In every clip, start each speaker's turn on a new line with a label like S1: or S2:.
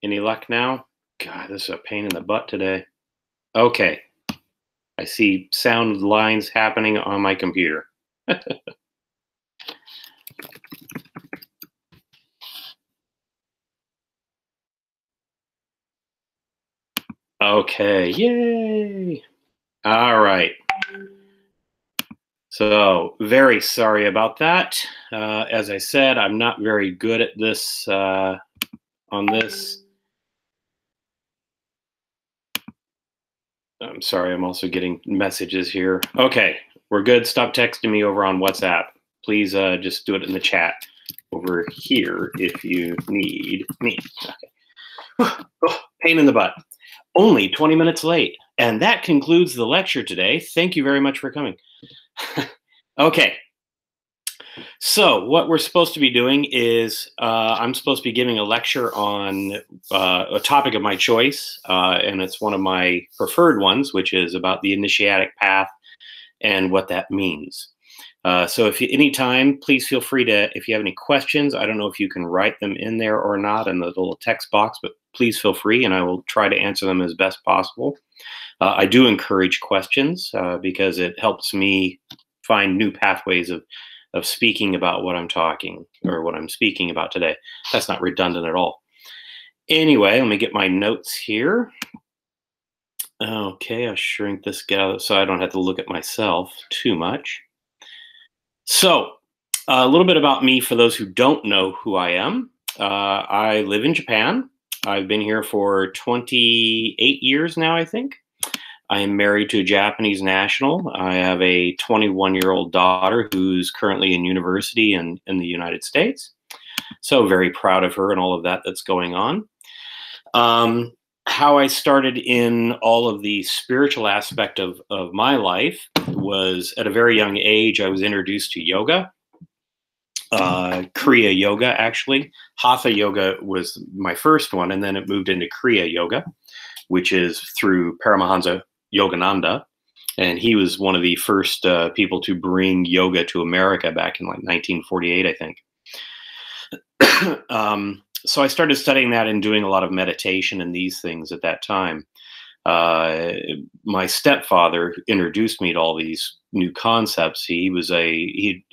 S1: Any luck now? God, this is a pain in the butt today. Okay. I see sound lines happening on my computer. Okay, yay! All right. So, very sorry about that. As I said, I'm not very good at this on this. I'm sorry, I'm also getting messages here. Okay, we're good. Stop texting me over on WhatsApp. Please just do it in the chat over here if you need me. Okay. Oh, pain in the butt. Only 20 minutes late. And that concludes the lecture today. Thank you very much for coming. Okay. So what we're supposed to be doing is I'm supposed to be giving a lecture on a topic of my choice, and it's one of my preferred ones, which is about the initiatic path and what that means. So if you, anytime, please feel free to, if you have any questions, I don't know if you can write them in there or not in the little text box, but please feel free and I will try to answer them as best possible. I do encourage questions because it helps me find new pathways of speaking about what I'm talking or what I'm speaking about today. That's not redundant at all. Anyway, let me get my notes here. Okay, I'll shrink this down so I don't have to look at myself too much. So, a little bit about me for those who don't know who I am. I live in Japan. I've been here for 28 years now, I think. I am married to a Japanese national. I have a 21-year-old daughter who's currently in university in the United States. So very proud of her and all of that that's going on. How I started in all of the spiritual aspect of my life was at a very young age. I was introduced to yoga, Kriya Yoga, actually. Hatha Yoga was my first one, and then it moved into Kriya Yoga, which is through Paramahansa Yogananda. And he was one of the first people to bring yoga to America back in like 1948, I think. So I started studying that and doing a lot of meditation and these things at that time. My stepfather introduced me to all these new concepts. He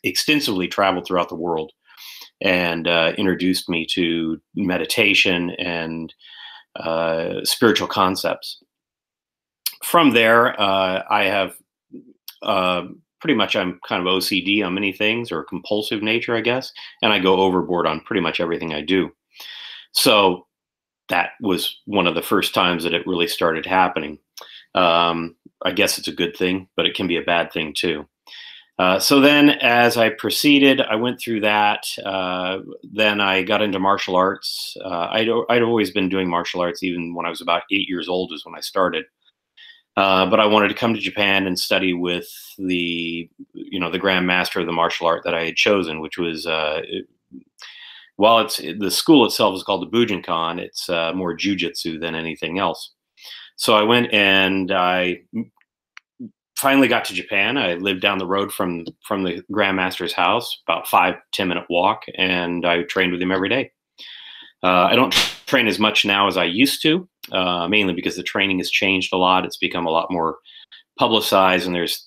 S1: extensively traveled throughout the world and introduced me to meditation and spiritual concepts. From there, I have pretty much, I'm kind of OCD on many things, or compulsive nature, I guess, and I go overboard on pretty much everything I do. So that was one of the first times that it really started happening. I guess it's a good thing, but it can be a bad thing too. So then as I proceeded, I went through that. Then I got into martial arts. I'd always been doing martial arts. Even when I was about 8 years old is when I started. But I wanted to come to Japan and study with the Grand Master of the martial art that I had chosen, which was, while the school itself is called the Bujinkan, it's more jujitsu than anything else. So I went and I finally got to Japan. I lived down the road from the Grand Master's house, about 5-10 minute walk, and I trained with him every day. I don't train as much now as I used to, mainly because the training has changed a lot. It's become a lot more publicized, and there's,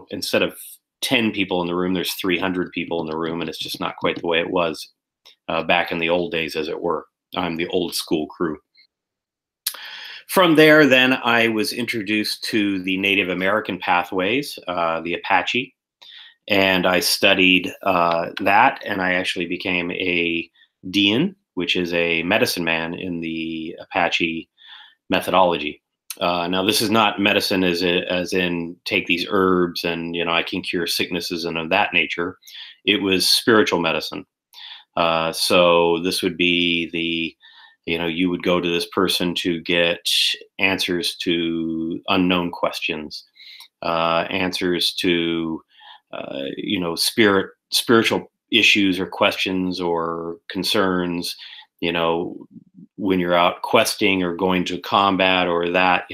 S1: instead of 10 people in the room, there's 300 people in the room, and it's just not quite the way it was back in the old days, as it were. I'm the old school crew. From there, then I was introduced to the Native American pathways, the Apache, and I studied that, and I actually became a Dean, which is a medicine man in the Apache methodology. Now, this is not medicine as in take these herbs and, I can cure sicknesses and of that nature. It was spiritual medicine. So this would be you would go to this person to get answers to unknown questions, answers to, spiritual issues or questions or concerns, when you're out questing or going to combat or that,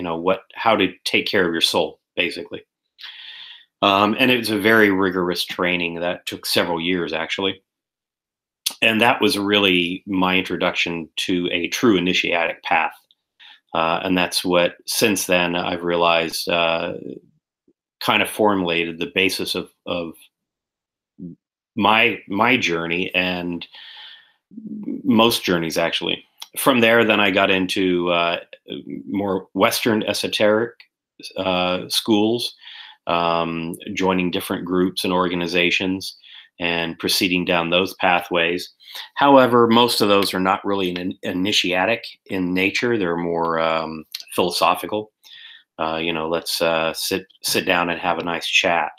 S1: how to take care of your soul, basically. And it was a very rigorous training that took several years, actually. And that was really my introduction to a true initiatic path. And that's what, since then, I've realized kind of formulated the basis of my journey, and most journeys actually. From there, then I got into more Western esoteric schools, joining different groups and organizations, and proceeding down those pathways. However, most of those are not really initiatic in nature. They're more philosophical. Let's sit down and have a nice chat.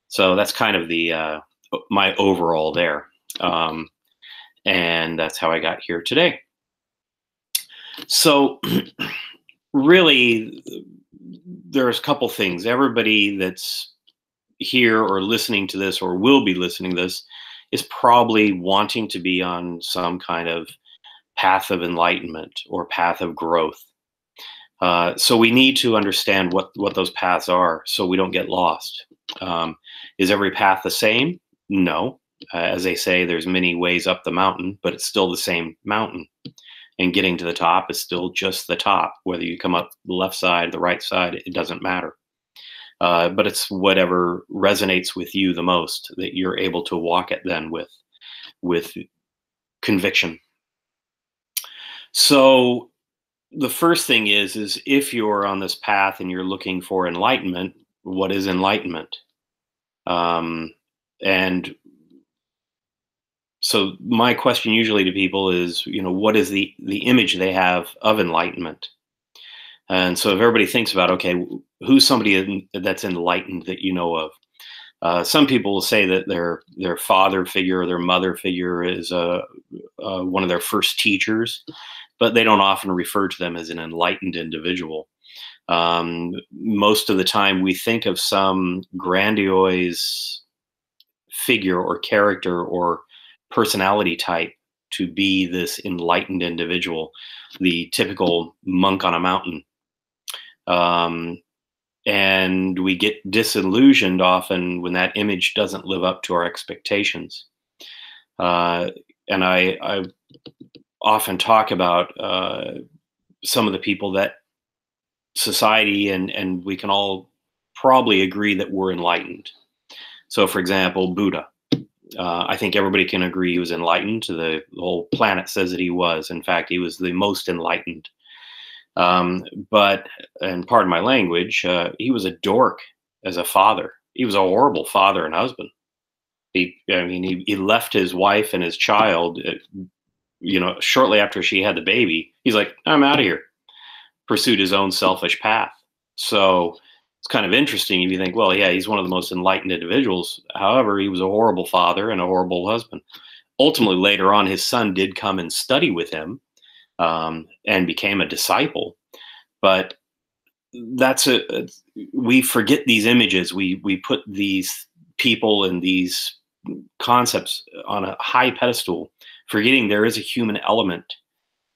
S1: So that's kind of the my overall there, and that's how I got here today. So really, there's a couple things. Everybody that's here or listening to this or will be listening to this is probably wanting to be on some kind of path of enlightenment or path of growth. So we need to understand what those paths are so we don't get lost. Is every path the same? No. As they say, there's many ways up the mountain, but it's still the same mountain. And getting to the top is still just the top. Whether you come up the left side, the right side, it doesn't matter. But it's whatever resonates with you the most that you're able to walk it then with conviction. So the first thing is if you're on this path and you're looking for enlightenment, what is enlightenment? And so my question usually to people is, what is the image they have of enlightenment? And so if everybody thinks about, okay, who's somebody that's enlightened that you know of? Some people will say that their father figure or their mother figure is one of their first teachers, but they don't often refer to them as an enlightened individual. Most of the time we think of some grandiose figure or character or personality type to be this enlightened individual, the typical monk on a mountain. And we get disillusioned often when that image doesn't live up to our expectations. And I often talk about some of the people that society and we can all probably agree that we're enlightened. So, for example, Buddha. I think everybody can agree he was enlightened. The whole planet says that he was. In fact, he was the most enlightened. But, and pardon my language, he was a dork as a father. He was a horrible father and husband. He left his wife and his child, shortly after she had the baby. He's like, I'm out of here. Pursued his own selfish path. So it's kind of interesting if you think, well, yeah, he's one of the most enlightened individuals. However, he was a horrible father and a horrible husband. Ultimately, later on, his son did come and study with him, and became a disciple. But we forget these images. We put these people and these concepts on a high pedestal, forgetting there is a human element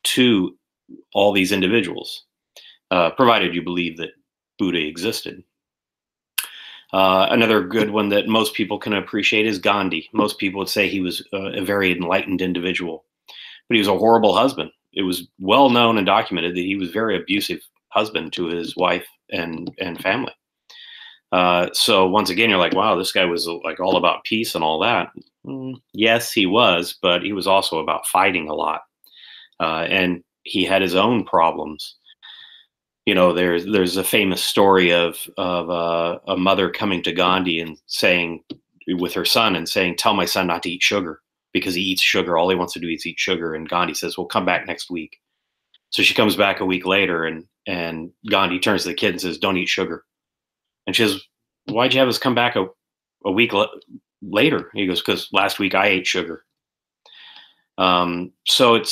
S1: to all these individuals, provided you believe that Buddha existed. Another good one that most people can appreciate is Gandhi. Most people would say he was a very enlightened individual, but he was a horrible husband. It was well known and documented that he was a very abusive husband to his wife and family. So once again, you're like, wow, this guy was like all about peace and all that. Yes, he was, but he was also about fighting a lot. And he had his own problems. There's a famous story of a mother coming to Gandhi and saying, with her son, and saying, tell my son not to eat sugar because he eats sugar. All he wants to do is eat sugar. And Gandhi says, well, come back next week. So she comes back a week later, and Gandhi turns to the kid and says, don't eat sugar. And she says, why'd you have us come back a week later? He goes, because last week I ate sugar. So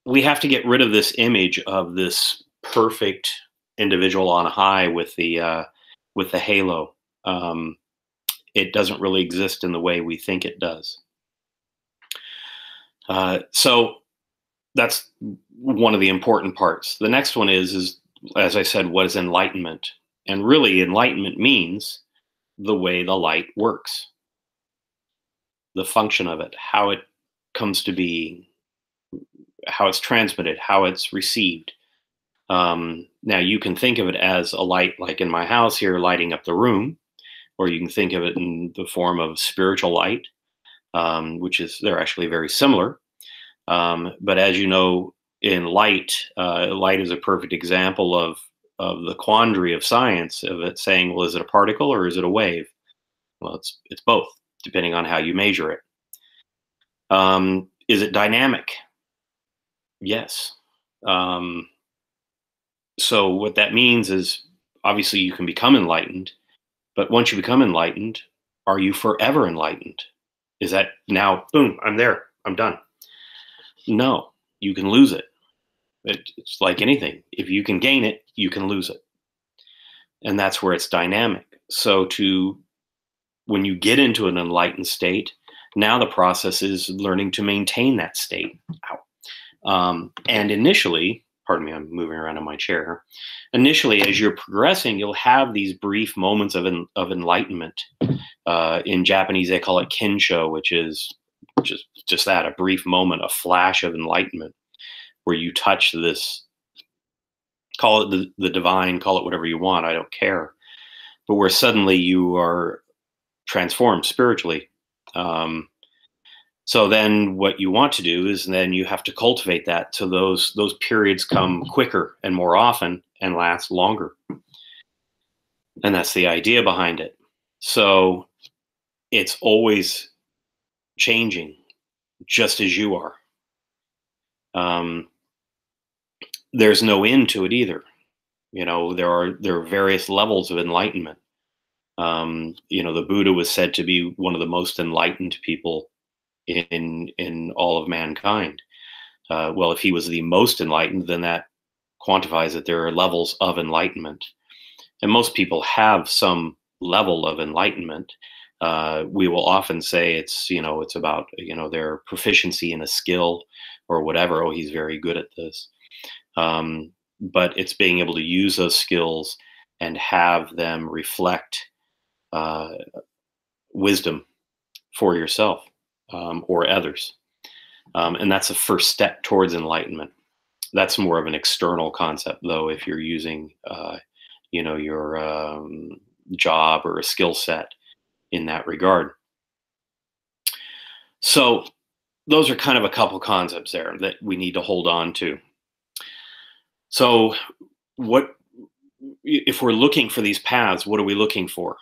S1: we have to get rid of this image of this perfect individual on high with the halo. It doesn't really exist in the way we think it does. So that's one of the important parts. The next one is, as I said, what is enlightenment? And really, enlightenment means the way the light works, the function of it, how it comes to be, how it's transmitted, how it's received. Now you can think of it as a light, like in my house here, lighting up the room, or you can think of it in the form of spiritual light, which is, they're actually very similar. But as you know, in light, light is a perfect example of the quandary of science, of it saying, well, is it a particle or is it a wave? Well, it's both, depending on how you measure it. Is it dynamic? Yes. So what that means is, obviously you can become enlightened, but once you become enlightened, are you forever enlightened? Is that now, boom, I'm there, I'm done? No, you can lose it. It's like anything. If you can gain it, you can lose it. And that's where it's dynamic. So when you get into an enlightened state, now the process is learning to maintain that state. And initially, pardon me, I'm moving around in my chair here. Initially, as you're progressing, you'll have these brief moments of enlightenment. In Japanese, they call it kensho, which is just that, a brief moment, a flash of enlightenment, where you touch this, call it the divine, call it whatever you want, I don't care. But where suddenly you are transformed spiritually. So then what you want to do is then you have to cultivate that, so those periods come quicker and more often and last longer. And that's the idea behind it. So it's always changing, just as you are. There's no end to it either. There are various levels of enlightenment. The Buddha was said to be one of the most enlightened people in all of mankind. Well, if he was the most enlightened, then that quantifies that there are levels of enlightenment. And most people have some level of enlightenment. We will often say it's about, their proficiency in a skill or whatever. Oh, he's very good at this. But it's being able to use those skills and have them reflect wisdom for yourself or others. And that's the first step towards enlightenment. That's more of an external concept, though, if you're using, your job or a skill set in that regard. So those are kind of a couple concepts there that we need to hold on to. So if we're looking for these paths, what are we looking for?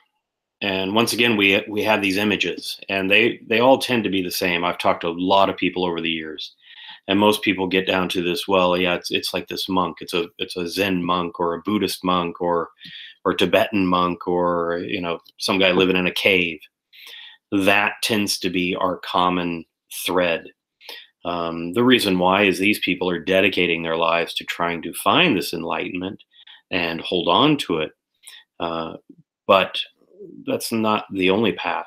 S1: And once again, we have these images, and they all tend to be the same. I've talked to a lot of people over the years, and most people get down to this. Well, yeah, it's like this monk. It's a Zen monk or a Buddhist monk or Tibetan monk or some guy living in a cave. That tends to be our common thread. The reason why is these people are dedicating their lives to trying to find this enlightenment and hold on to it. But that's not the only path.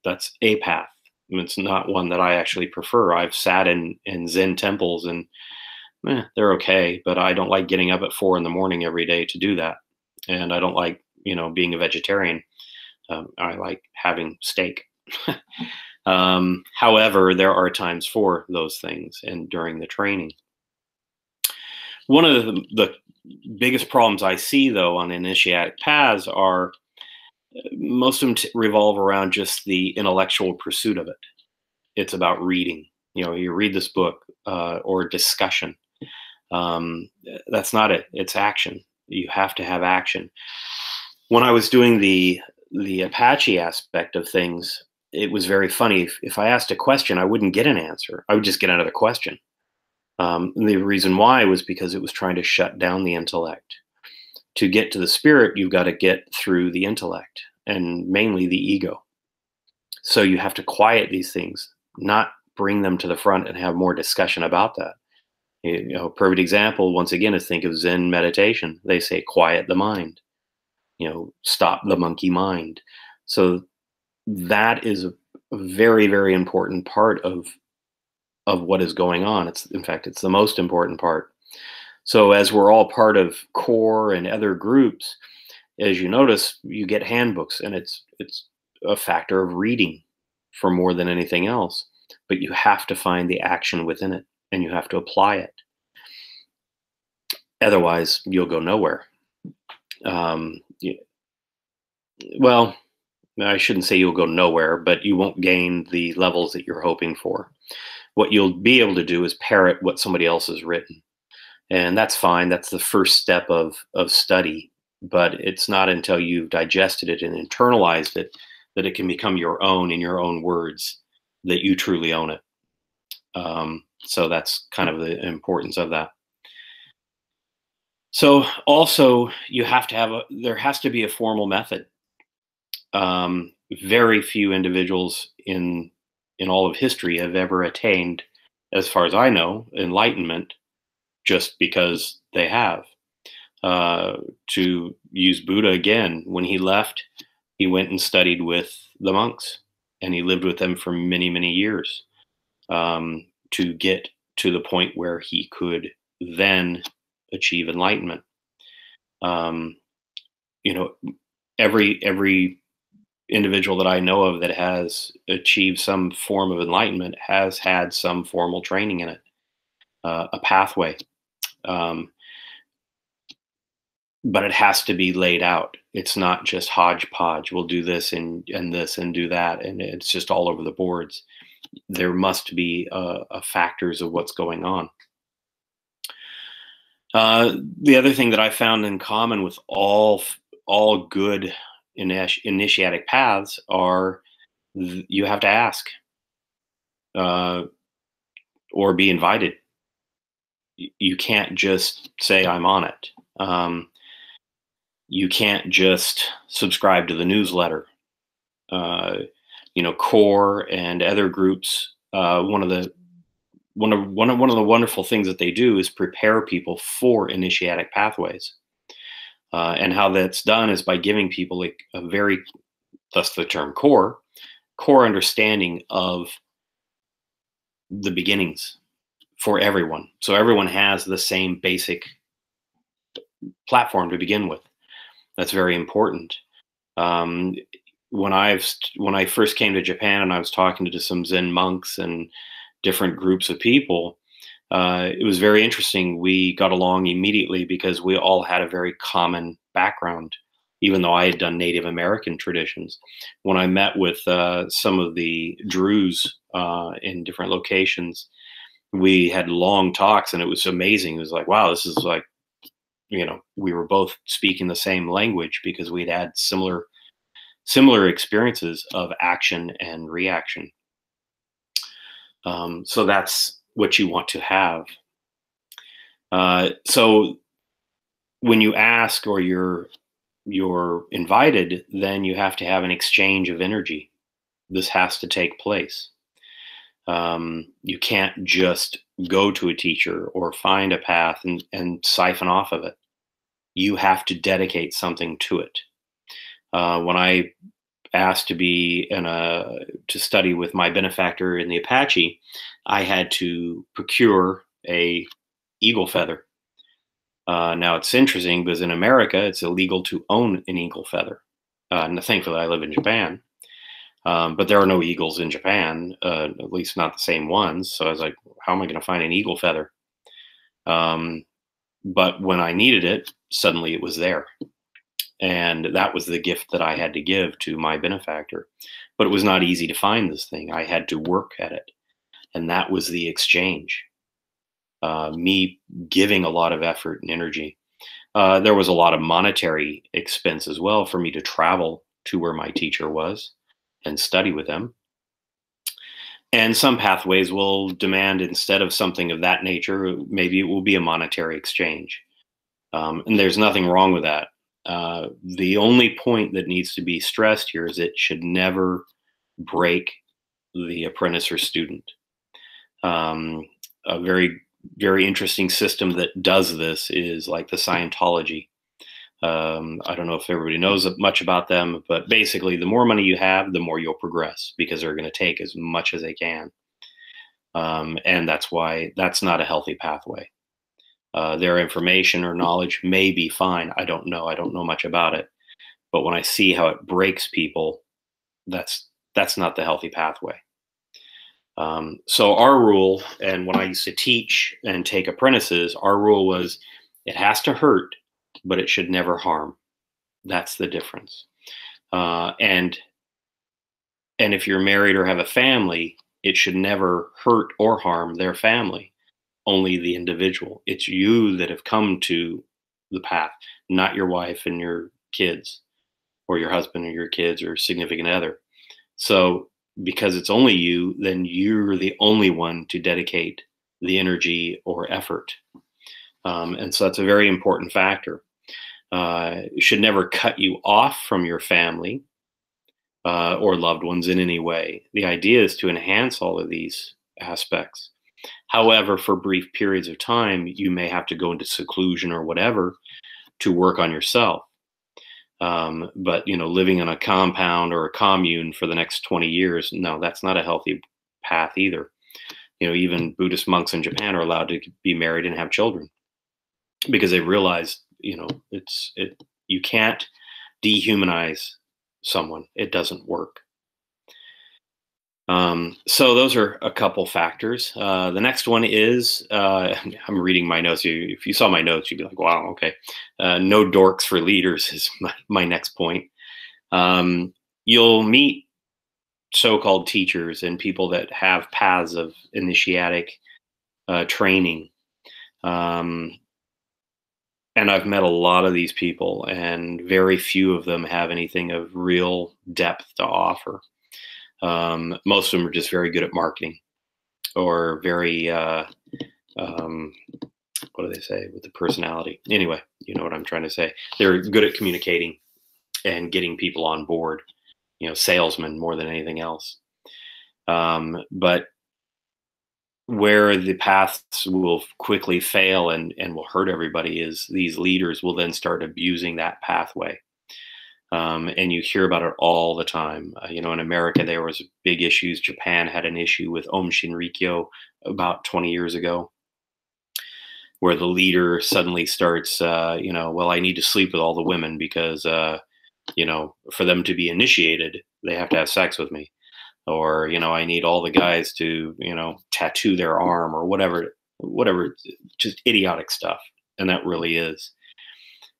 S1: That's a path. It's not one that I actually prefer. I've sat in Zen temples and they're okay, but I don't like getting up at 4 a.m. every day to do that. And I don't like, being a vegetarian. I like having steak. However, there are times for those things and during the training. One of the biggest problems I see, though, on initiatic paths are most of them revolve around just the intellectual pursuit of it. It's about reading. You read this book or discussion. That's not it. It's action. You have to have action. When I was doing the Apache aspect of things, it was very funny. If I asked a question, I wouldn't get an answer. I would just get another question. And the reason why was because it was trying to shut down the intellect. To get to the spirit, you've got to get through the intellect and mainly the ego. So you have to quiet these things, not bring them to the front and have more discussion about that. Perfect example, once again, is think of Zen meditation. They say, quiet the mind, stop the monkey mind. So that is a very, very important part of what is going on. In fact, it's the most important part. So as we're all part of CORE and other groups, as you notice, you get handbooks, and it's a factor of reading for more than anything else. but you have to find the action within it and you have to apply it. Otherwise, you'll go nowhere. Y Well, I shouldn't say you'll go nowhere, but you won't gain the levels that you're hoping for. What you'll be able to do is parrot what somebody else has written, and that's fine. That's the first step of study, but it's not until you've digested it and internalized it that it can become your own in your own words, that you truly own it. So that's kind of the importance of that. So also, you have to have there has to be a formal method. Very few individuals in all of history have ever attained, as far as I know, enlightenment just because they have. To use Buddha again, when he left, he went and studied with the monks, and he lived with them for many, many years, to get to the point where he could then achieve enlightenment. Um, you know, every individual that I know of that has achieved some form of enlightenment has had some formal training in it, a pathway. Um, but it has to be laid out. It's not just hodgepodge. We'll do this and this and do that, and it's just all over the boards. There must be factors of what's going on. The other thing that I found in common with all good initiatic paths are you have to ask, uh, or be invited. You can't just say I'm on it. You can't just subscribe to the newsletter. Uh, Core and other groups. One of the wonderful things that they do is prepare people for initiatic pathways. And how that's done is by giving people like a very, thus the term core understanding of the beginnings for everyone. So everyone has the same basic platform to begin with. That's very important. Um, when I first came to Japan and I was talking to some Zen monks and different groups of people, it was very interesting. We got along immediately because we all had a very common background, even though I had done Native American traditions. When I met with some of the Druze in different locations, we had long talks, and it was amazing. It was like, wow, this is like, we were both speaking the same language because we'd had similar experiences of action and reaction. So that's what you want to have. So when you ask or you're invited, then you have to have an exchange of energy. This has to take place. You can't just go to a teacher or find a path and siphon off of it. You have to dedicate something to it. When I asked to be to study with my benefactor in the Apache, I had to procure a eagle feather. Now it's interesting because in America it's illegal to own an eagle feather. And thankfully I live in Japan, but there are no eagles in Japan, at least not the same ones. So I was like, how am I going to find an eagle feather? But when I needed it, suddenly it was there. And that was the gift that I had to give to my benefactor. But it was not easy to find this thing. I had to work at it. And that was the exchange. Me giving a lot of effort and energy. There was a lot of monetary expense as well for me to travel to where my teacher was and study with him. And some pathways will demand, instead of something of that nature, maybe it will be a monetary exchange. And there's nothing wrong with that. The only point that needs to be stressed here is it should never break the apprentice or student. A very, very interesting system that does this is like the Scientology. I don't know if everybody knows much about them, but basically the more money you have, the more you'll progress because they're going to take as much as they can. And that's why that's not a healthy pathway. Their information or knowledge may be fine. I don't know. I don't know much about it. But when I see how it breaks people, that's not the healthy pathway. So our rule, and when I used to teach and take apprentices, our rule was it has to hurt, but it should never harm. That's the difference. Uh, and and if you're married or have a family, it should never hurt or harm their family, only the individual. It's you that have come to the path, not your wife and your kids, or your husband or your kids or significant other. So, because it's only you, then you're the only one to dedicate the energy or effort. And so that's a very important factor. It should never cut you off from your family or loved ones in any way. The idea is to enhance all of these aspects. However, for brief periods of time, you may have to go into seclusion or whatever to work on yourself. But living in a compound or a commune for the next 20 years, no, that's not a healthy path either. Even Buddhist monks in Japan are allowed to be married and have children because they realize, you can't dehumanize someone. It doesn't work. So those are a couple factors. The next one is, I'm reading my notes. If you saw my notes, you'd be like, wow, okay. No dorks for leaders is my next point. You'll meet so-called teachers and people that have paths of initiatic training. And I've met a lot of these people, and very few of them have anything of real depth to offer. Most of them are just very good at marketing, or very, what do they say, with the personality? Anyway, you know what I'm trying to say. They're good at communicating and getting people on board, salesmen more than anything else. But where the paths will quickly fail and will hurt everybody is these leaders will then start abusing that pathway. And you hear about it all the time. In America, there was big issues. Japan had an issue with Om Shinrikyo about 20 years ago, where the leader suddenly starts, well, I need to sleep with all the women because, for them to be initiated, they have to have sex with me. Or, I need all the guys to, tattoo their arm or whatever, just idiotic stuff. And that really is,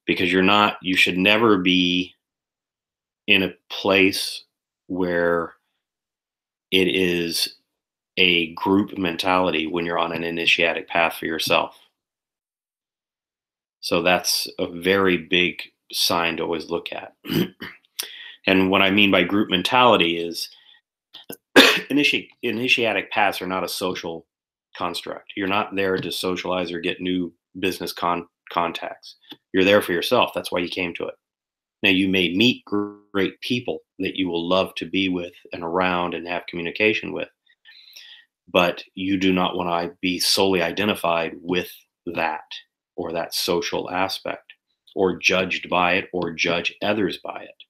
S1: because you should never be in a place where it is a group mentality when you're on an initiatic path for yourself. So that's a very big sign to always look at. And what I mean by group mentality is initiatic paths are not a social construct. You're not there to socialize or get new business contacts. You're there for yourself. That's why you came to it. Now, you may meet great people that you will love to be with and around and have communication with, but you do not want to be solely identified with that or that social aspect, or judged by it, or judge others by it.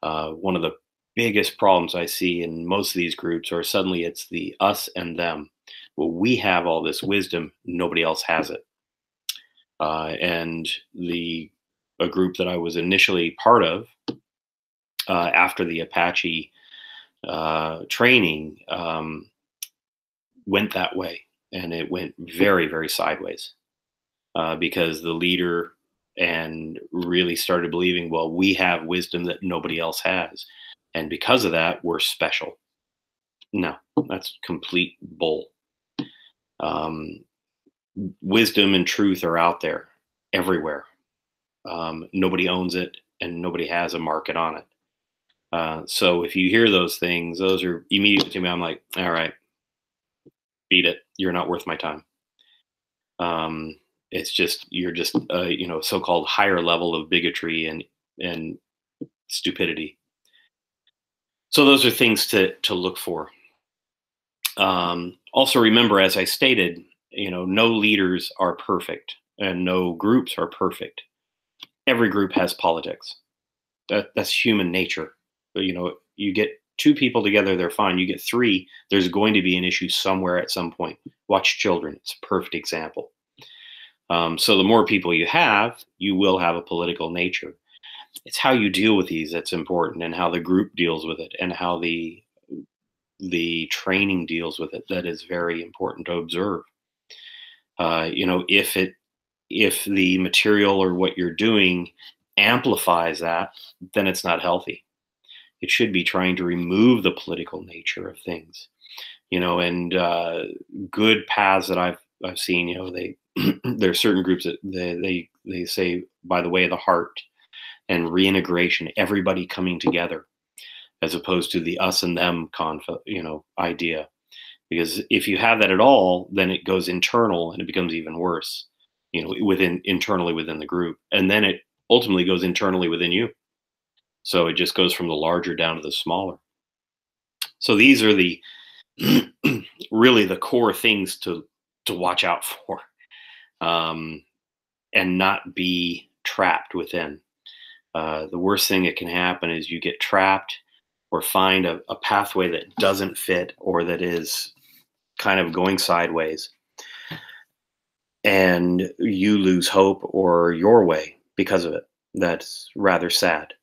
S1: One of the biggest problems I see in most of these groups are suddenly it's the us and them. Well, we have all this wisdom, nobody else has it. And a group that I was initially part of after the Apache training went that way, and it went very, very sideways because the leader and really started believing, well, we have wisdom that nobody else has, and because of that, we're special. No, that's complete bull. Wisdom and truth are out there everywhere. Nobody owns it, and nobody has a market on it. So if you hear those things, those are immediately to me, I'm like, all right, beat it. You're not worth my time. It's just, you're just, so-called higher level of bigotry and stupidity. So those are things to look for. Also remember, as I stated, no leaders are perfect and no groups are perfect. Every group has politics. That's human nature. But, you get two people together, they're fine. You get three, there's going to be an issue somewhere at some point. Watch children. It's a perfect example. So the more people you have, you will have a political nature. It's how you deal with these that's important, and how the group deals with it, and how the the training deals with it that is very important to observe. If the material or what you're doing amplifies that, then it's not healthy. It should be trying to remove the political nature of things. And good paths that I've seen, they there are certain groups that they say by the way of the heart and reintegration, everybody coming together, as opposed to the us and them idea. Because if you have that at all, then it goes internal and it becomes even worse, internally within the group. And then it ultimately goes internally within you. So it just goes from the larger down to the smaller. So these are the really the core things to watch out for, and not be trapped within. The worst thing that can happen is you get trapped or find a pathway that doesn't fit or that is kind of going sideways, and you lose hope or your way because of it. That's rather sad.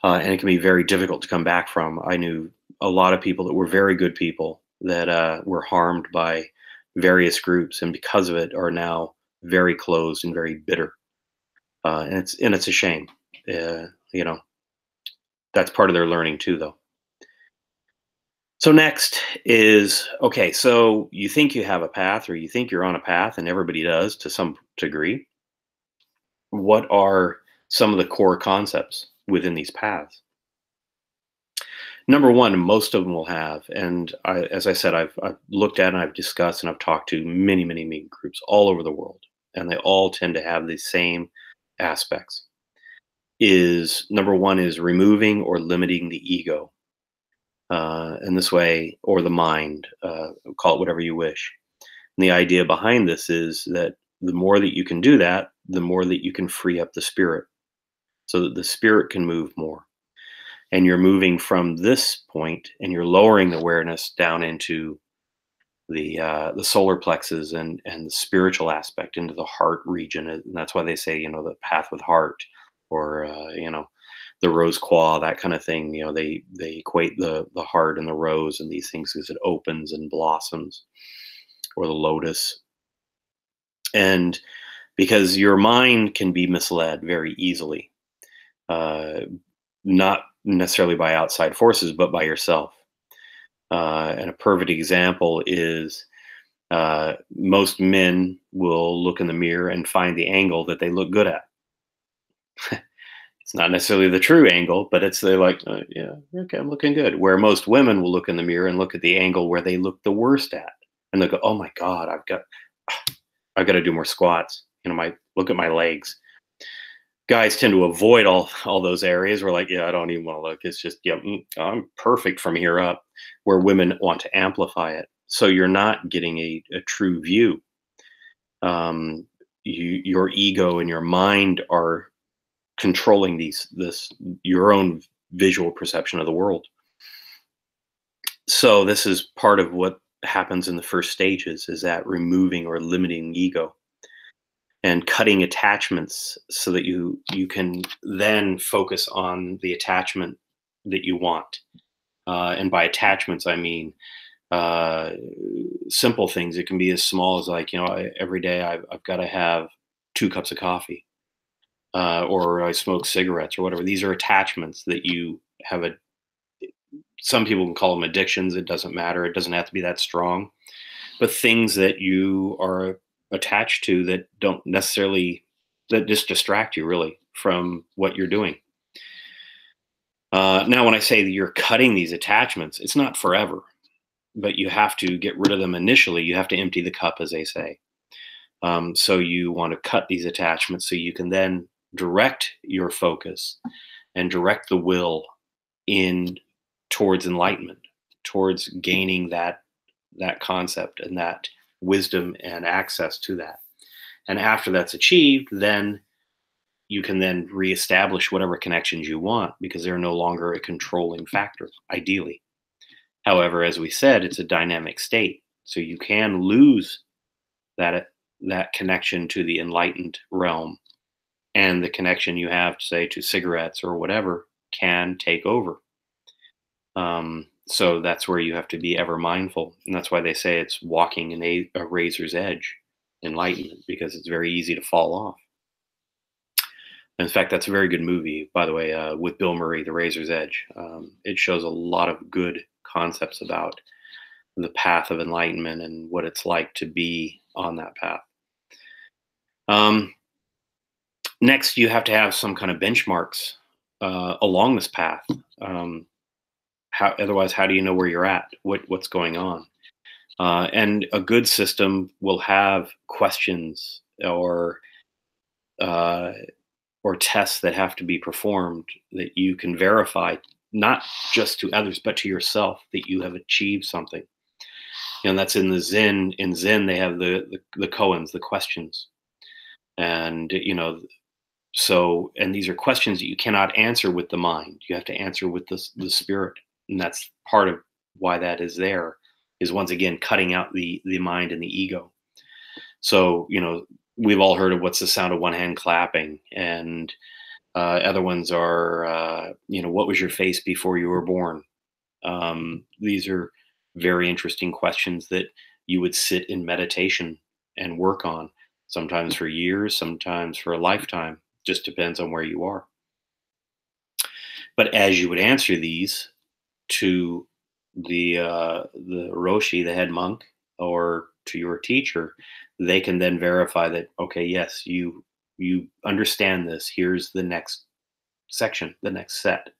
S1: And it can be very difficult to come back from. I knew a lot of people that were very good people that were harmed by various groups, and because of it are now very closed and very bitter. And it's a shame. That's part of their learning too, though. So next is, okay, so you think you have a path, or you think you're on a path, and everybody does to some degree. What are some of the core concepts within these paths? Number one, most of them will have, and as I said, I've looked at and I've discussed and I've talked to many, many, many groups all over the world, and they all tend to have the same aspects. Number one is removing or limiting the ego. In this way, or the mind, call it whatever you wish. And the idea behind this is that the more that you can do that, the more that you can free up the spirit, so that the spirit can move more. And you're moving from this point, and you're lowering awareness down into the solar plexus and the spiritual aspect, into the heart region. And that's why they say, the path with heart, or the rose qua, that kind of thing. They equate the heart and the rose and these things as it opens and blossoms, or the lotus. And because your mind can be misled very easily, not necessarily by outside forces, but by yourself. And a perfect example is most men will look in the mirror and find the angle that they look good at. It's not necessarily the true angle, but they're like, yeah, okay, I'm looking good. Where most women will look in the mirror and look at the angle where they look the worst at, and they'll go, oh my God, I've got to do more squats. Look at my legs. Guys tend to avoid all those areas. We're like, yeah, I don't even want to look. It's just, yeah, I'm perfect from here up. Where women want to amplify it, so you're not getting a true view. Your ego and your mind are controlling your own visual perception of the world. So this is part of what happens in the first stages, is that removing or limiting ego and cutting attachments, so that you can then focus on the attachment that you want. And by attachments, I mean simple things. It can be as small as, like, every day I've got to have 2 cups of coffee. Or I smoke cigarettes or whatever. These are attachments that you have. Some people can call them addictions. It doesn't matter. It doesn't have to be that strong. But things that you are attached to that just distract you really from what you're doing. Now, when I say that you're cutting these attachments, it's not forever, but you have to get rid of them initially. You have to empty the cup, as they say. So you want to cut these attachments so you can then direct your focus and direct the will in towards enlightenment, towards gaining that concept and that wisdom and access to that. And after that's achieved, then you can then reestablish whatever connections you want, because they're no longer a controlling factor, ideally. However, as we said, it's a dynamic state. So you can lose that connection to the enlightened realm, and the connection you have, say, to cigarettes or whatever can take over. So that's where you have to be ever mindful. And that's why they say it's walking in a razor's edge, enlightenment, because it's very easy to fall off. In fact, that's a very good movie, by the way, with Bill Murray, The Razor's Edge. It shows a lot of good concepts about the path of enlightenment and what it's like to be on that path. Um, Next, you have to have some kind of benchmarks along this path. Otherwise, how do you know where you're at? What's going on? And a good system will have questions uh, or tests that have to be performed that you can verify, not just to others but to yourself, that you have achieved something. And that's in the Zen. In Zen, they have the koans, the questions, and and these are questions that you cannot answer with the mind. You have to answer with the spirit, and that's part of why that is there. Is once again cutting out the mind and the ego. So we've all heard of what's the sound of one hand clapping, and other ones are what was your face before you were born. These are very interesting questions that you would sit in meditation and work on, sometimes for years, sometimes for a lifetime. Just depends on where you are. But as you would answer these to the Roshi, the head monk, or to your teacher, they can then verify that, okay, yes, you understand this. Here's the next section, the next set.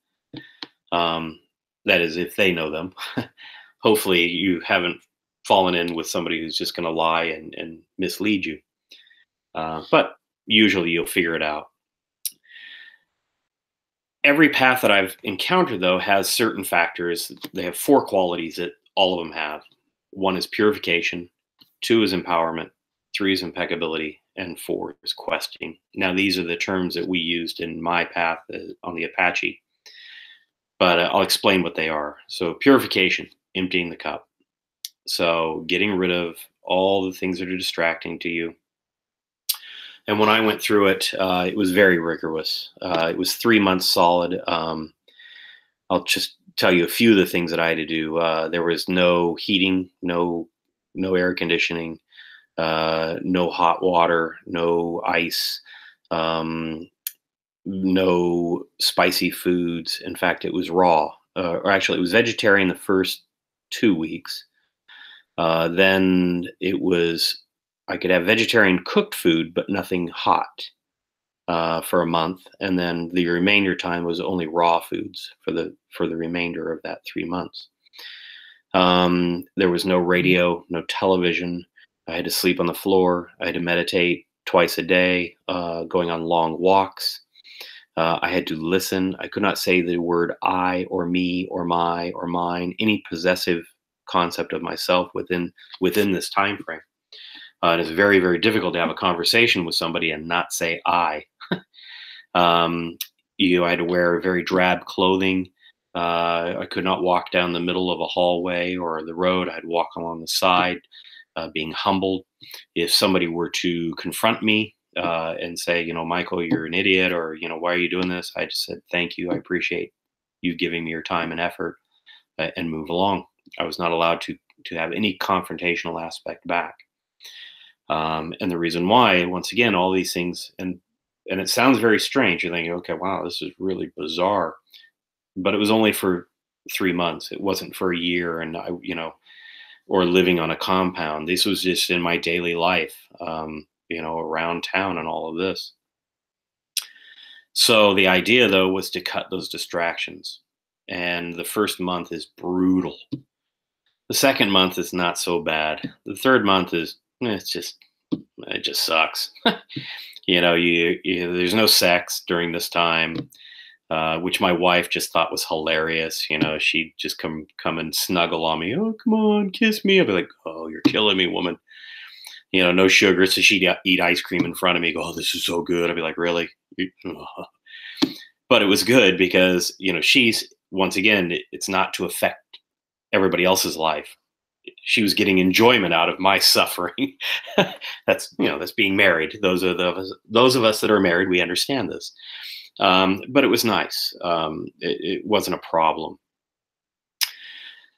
S1: That is, if they know them. Hopefully, you haven't fallen in with somebody who's just going to lie and mislead you. But usually, you'll figure it out. Every path that I've encountered, though, has certain factors. They have 4 qualities that all of them have. 1 is purification, 2 is empowerment, 3 is impeccability, and 4 is questing. Now, these are the terms that we used in my path on the Apache, but I'll explain what they are. So purification, emptying the cup. So getting rid of all the things that are distracting to you. And when I went through it, it was very rigorous. It was 3 months solid. I'll just tell you a few of the things that I had to do. There was no heating, no air conditioning, no hot water, no ice, no spicy foods. In fact, it was raw, or actually, it was vegetarian the first 2 weeks. Then I could have vegetarian cooked food, but nothing hot for a month, and then the remainder time was only raw foods for the remainder of that 3 months. There was no radio, no television. I had to sleep on the floor. I had to meditate twice a day, going on long walks. I had to listen. I could not say the word I or me or my or mine, any possessive concept of myself within this time frame. It is very, very difficult to have a conversation with somebody and not say I. I had to wear very drab clothing. I could not walk down the middle of a hallway or the road. I'd walk along the side, being humbled. If somebody were to confront me and say, Michael, you're an idiot, or, why are you doing this? I just said, thank you. I appreciate you giving me your time and effort, and move along. I was not allowed to have any confrontational aspect back. And the reason why, once again, all these things, and it sounds very strange. You're thinking, okay, wow, this is really bizarre. But it was only for 3 months. It wasn't for a year, and or living on a compound. This was just in my daily life, around town and all of this. So the idea, though, was to cut those distractions. And the first month is brutal. The second month is not so bad. The third month is, it just sucks. There's no sex during this time, which my wife just thought was hilarious. She'd just come and snuggle on me. Oh, come on, kiss me. I'd be like, oh, you're killing me, woman. No sugar. So she'd eat ice cream in front of me. Go, oh, this is so good. I'd be like, really? But it was good because, she's, once again, it's not to affect everybody else's life. She was getting enjoyment out of my suffering. That's being married. Those of us that are married, we understand this. But it was nice. It wasn't a problem.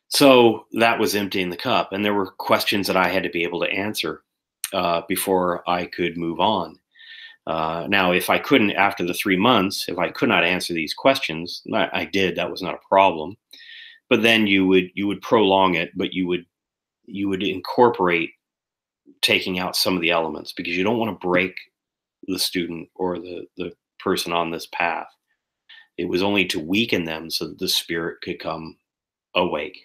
S1: So that was emptying the cup, and there were questions that I had to be able to answer before I could move on. Now, if I couldn't, after the 3 months, if I could not answer these questions, I did. That was not a problem. But then you would prolong it, but you would incorporate taking out some of the elements because you don't want to break the student or the person on this path. It was only to weaken them so that the spirit could come awake.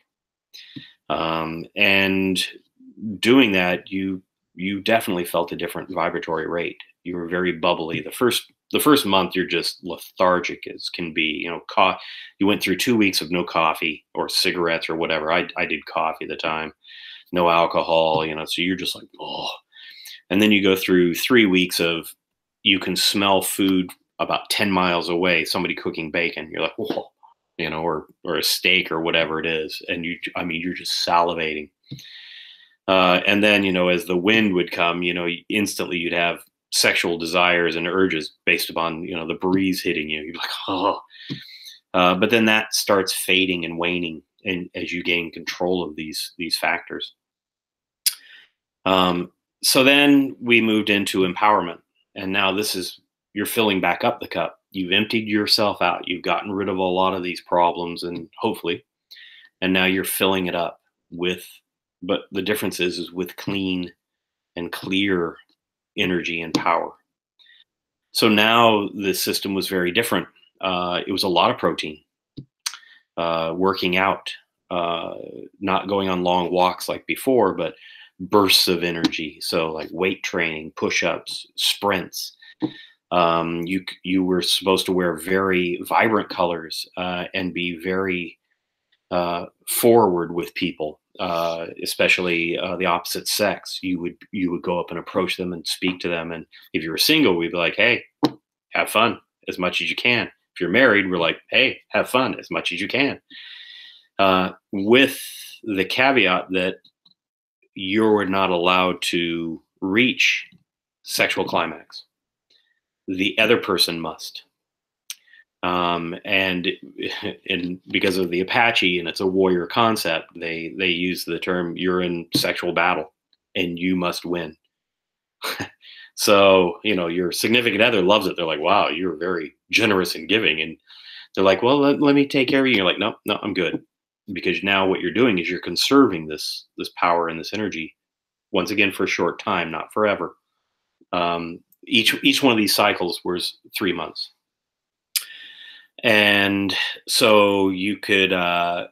S1: And doing that, you definitely felt a different vibratory rate. You were very bubbly. The first month, you're just lethargic as can be. You went through 2 weeks of no coffee or cigarettes or whatever. I did coffee at the time, no alcohol. So you're just like, oh. And then you go through 3 weeks of you can smell food about 10 miles away, somebody cooking bacon. You're like, whoa, or a steak or whatever it is. And you're just salivating. And then, as the wind would come, instantly you'd have sexual desires and urges based upon, the breeze hitting you. You're like, oh. But then that starts fading and waning, and as you gain control of these factors. So then we moved into empowerment, and now you're filling back up the cup. You've emptied yourself out. You've gotten rid of a lot of these problems, and hopefully, and now you're filling it up with. But the difference is with clean and clear energy and power. So now the system was very different. It was a lot of protein, working out, not going on long walks like before, but bursts of energy. So like weight training, push-ups, sprints. You were supposed to wear very vibrant colors and be very forward with people, especially the opposite sex. You would go up and approach them and speak to them. And if you were single, we'd be like, "Hey, have fun as much as you can." If you're married, we're like, "Hey, have fun as much as you can," with the caveat that you're not allowed to reach sexual climax. The other person must. And because of the Apache and it's a warrior concept, they use the term "you're in sexual battle and you must win." So your significant other loves it. They're like, "Wow, you're very generous and giving," and they're like, "Well, let me take care of you." You're like, "No, no, I'm good," because now what you're doing is you're conserving this power and this energy once again for a short time, not forever. Each one of these cycles was 3 months. And so you could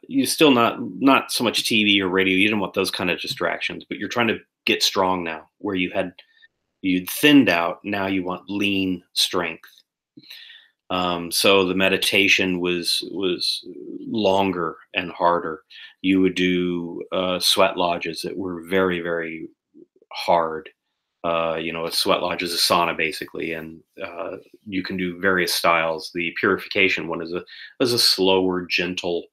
S1: you still not so much TV or radio. You didn't want those kind of distractions, but you're trying to get strong now, where you'd thinned out. Now you want lean strength. So the meditation was longer and harder. You would do sweat lodges that were very, very hard. A sweat lodge is a sauna basically, and you can do various styles. The purification one is a slower, gentle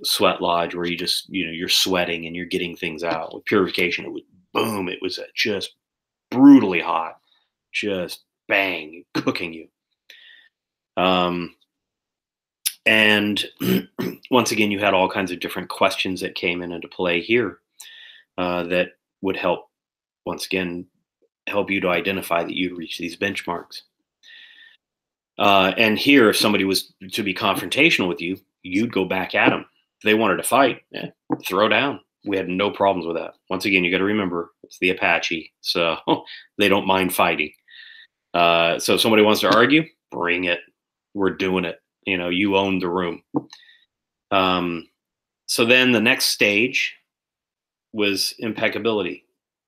S1: sweat lodge where you just you're sweating and you're getting things out. With purification, it was boom. It was just brutally hot, just bang, cooking you. And once again, you had all kinds of different questions that came into play here that would help. Once again, help you to identify that you'd reach these benchmarks. And here, if somebody was to be confrontational with you, you'd go back at them. If they wanted to fight, throw down. We had no problems with that. Once again, you got to remember, it's the Apache, so they don't mind fighting. So if somebody wants to argue, bring it. We're doing it. You own the room. So then the next stage was impeccability.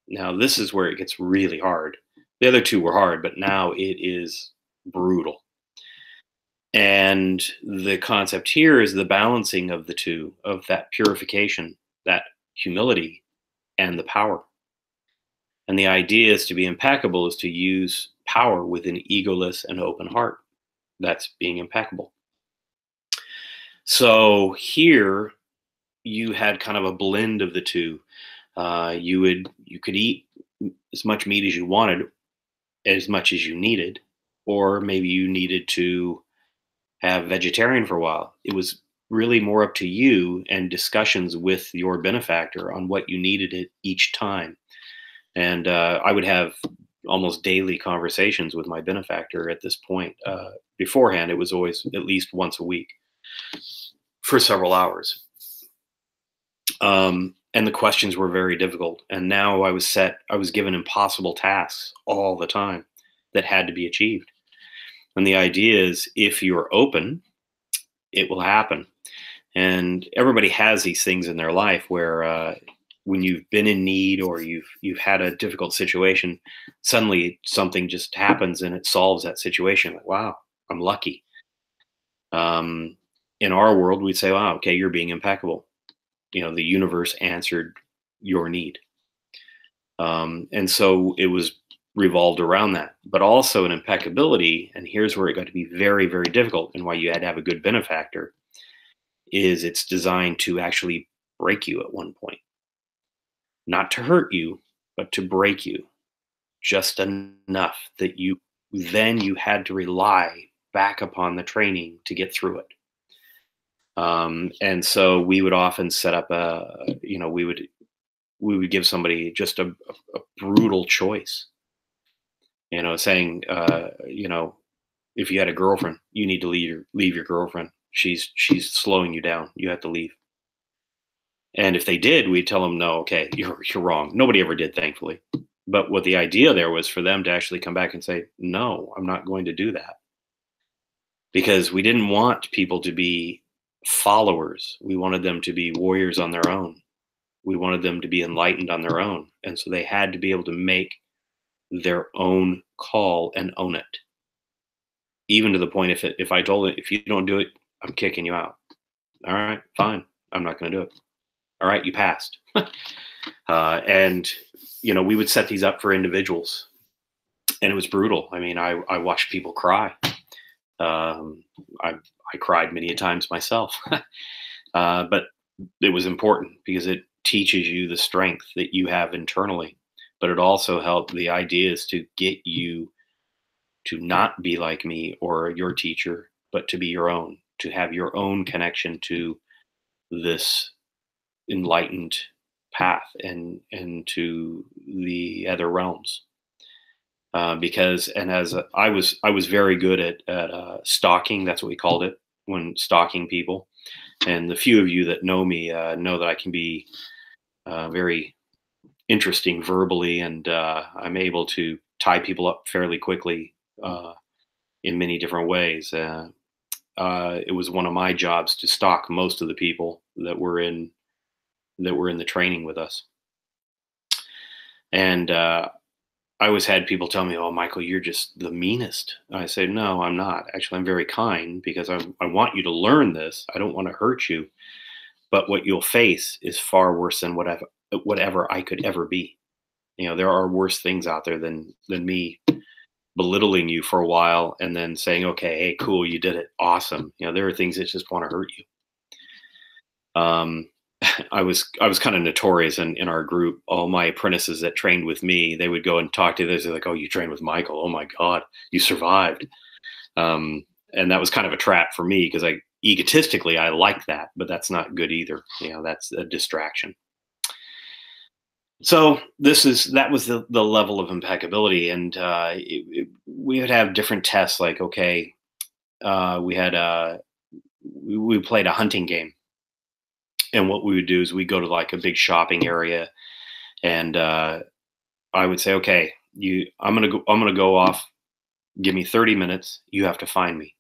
S1: Now, this is where it gets really hard. The other two were hard, but now it is brutal. And the concept here is the balancing of the two, of that purification, that humility, and the power. And the idea is to be impeccable is to use power with an egoless and open heart. That's being impeccable. So here you had kind of a blend of the two. You could eat as much meat as you wanted, as much as you needed, or maybe you needed to have vegetarian for a while. It was really more up to you and discussions with your benefactor on what you needed at each time. And I would have almost daily conversations with my benefactor at this point. Beforehand, it was always at least once a week for several hours. And the questions were very difficult. And now I was given impossible tasks all the time that had to be achieved. And the idea is if you're open, it will happen. And everybody has these things in their life where when you've been in need or you've had a difficult situation, suddenly something just happens and it solves that situation. Like, wow, I'm lucky. Um, in our world, we'd say, wow, okay, you're being impeccable. The universe answered your need. And so it was revolved around that. But also in impeccability, and here's where it got to be very, very difficult and why you had to have a good benefactor, is it's designed to actually break you at one point. Not to hurt you, but to break you just enough that you had to rely back upon the training to get through it. And so we would often set up we would give somebody just a brutal choice, saying, if you had a girlfriend, you need to leave your girlfriend. She's slowing you down. You have to leave. And if they did, we'd tell them, no, okay, you're wrong. Nobody ever did, thankfully. But what the idea there was for them to actually come back and say, no, I'm not going to do that. Because we didn't want people to be followers. We wanted them to be warriors on their own. We wanted them to be enlightened on their own. And so they had to be able to make their own call and own it. Even to the point if I told it, if you don't do it, I'm kicking you out. All right, fine. I'm not going to do it. All right, you passed. And, we would set these up for individuals. And it was brutal. I mean, I watched people cry. I cried many a times myself. But it was important because it teaches you the strength that you have internally. But it also helped. The idea is to get you to not be like me or your teacher, but to be your own, to have your own connection to this enlightened path and to the other realms. I was very good at stalking. That's what we called it, when stalking people. And the few of you that know me know that I can be very interesting verbally, and I'm able to tie people up fairly quickly in many different ways. It was one of my jobs to stalk most of the people that were in the training with us. And I always had people tell me, "Oh, Michael, you're just the meanest." I said, "No, I'm not. Actually, I'm very kind because I want you to learn this. I don't want to hurt you. But what you'll face is far worse than whatever I could ever be. There are worse things out there than me belittling you for a while and then saying, okay, hey, cool, you did it. Awesome. There are things that just want to hurt you." I was kind of notorious in our group. All my apprentices that trained with me, they would go and talk to others. They're like, "Oh, you trained with Michael. Oh my God, you survived." And that was kind of a trap for me because egotistically, I like that, but that's not good either. That's a distraction. So that was the level of impeccability. And we would have different tests. Like, okay, we played a hunting game. And what we would do is we go to like a big shopping area, and I would say, "Okay, I'm gonna go off. Give me 30 minutes. You have to find me."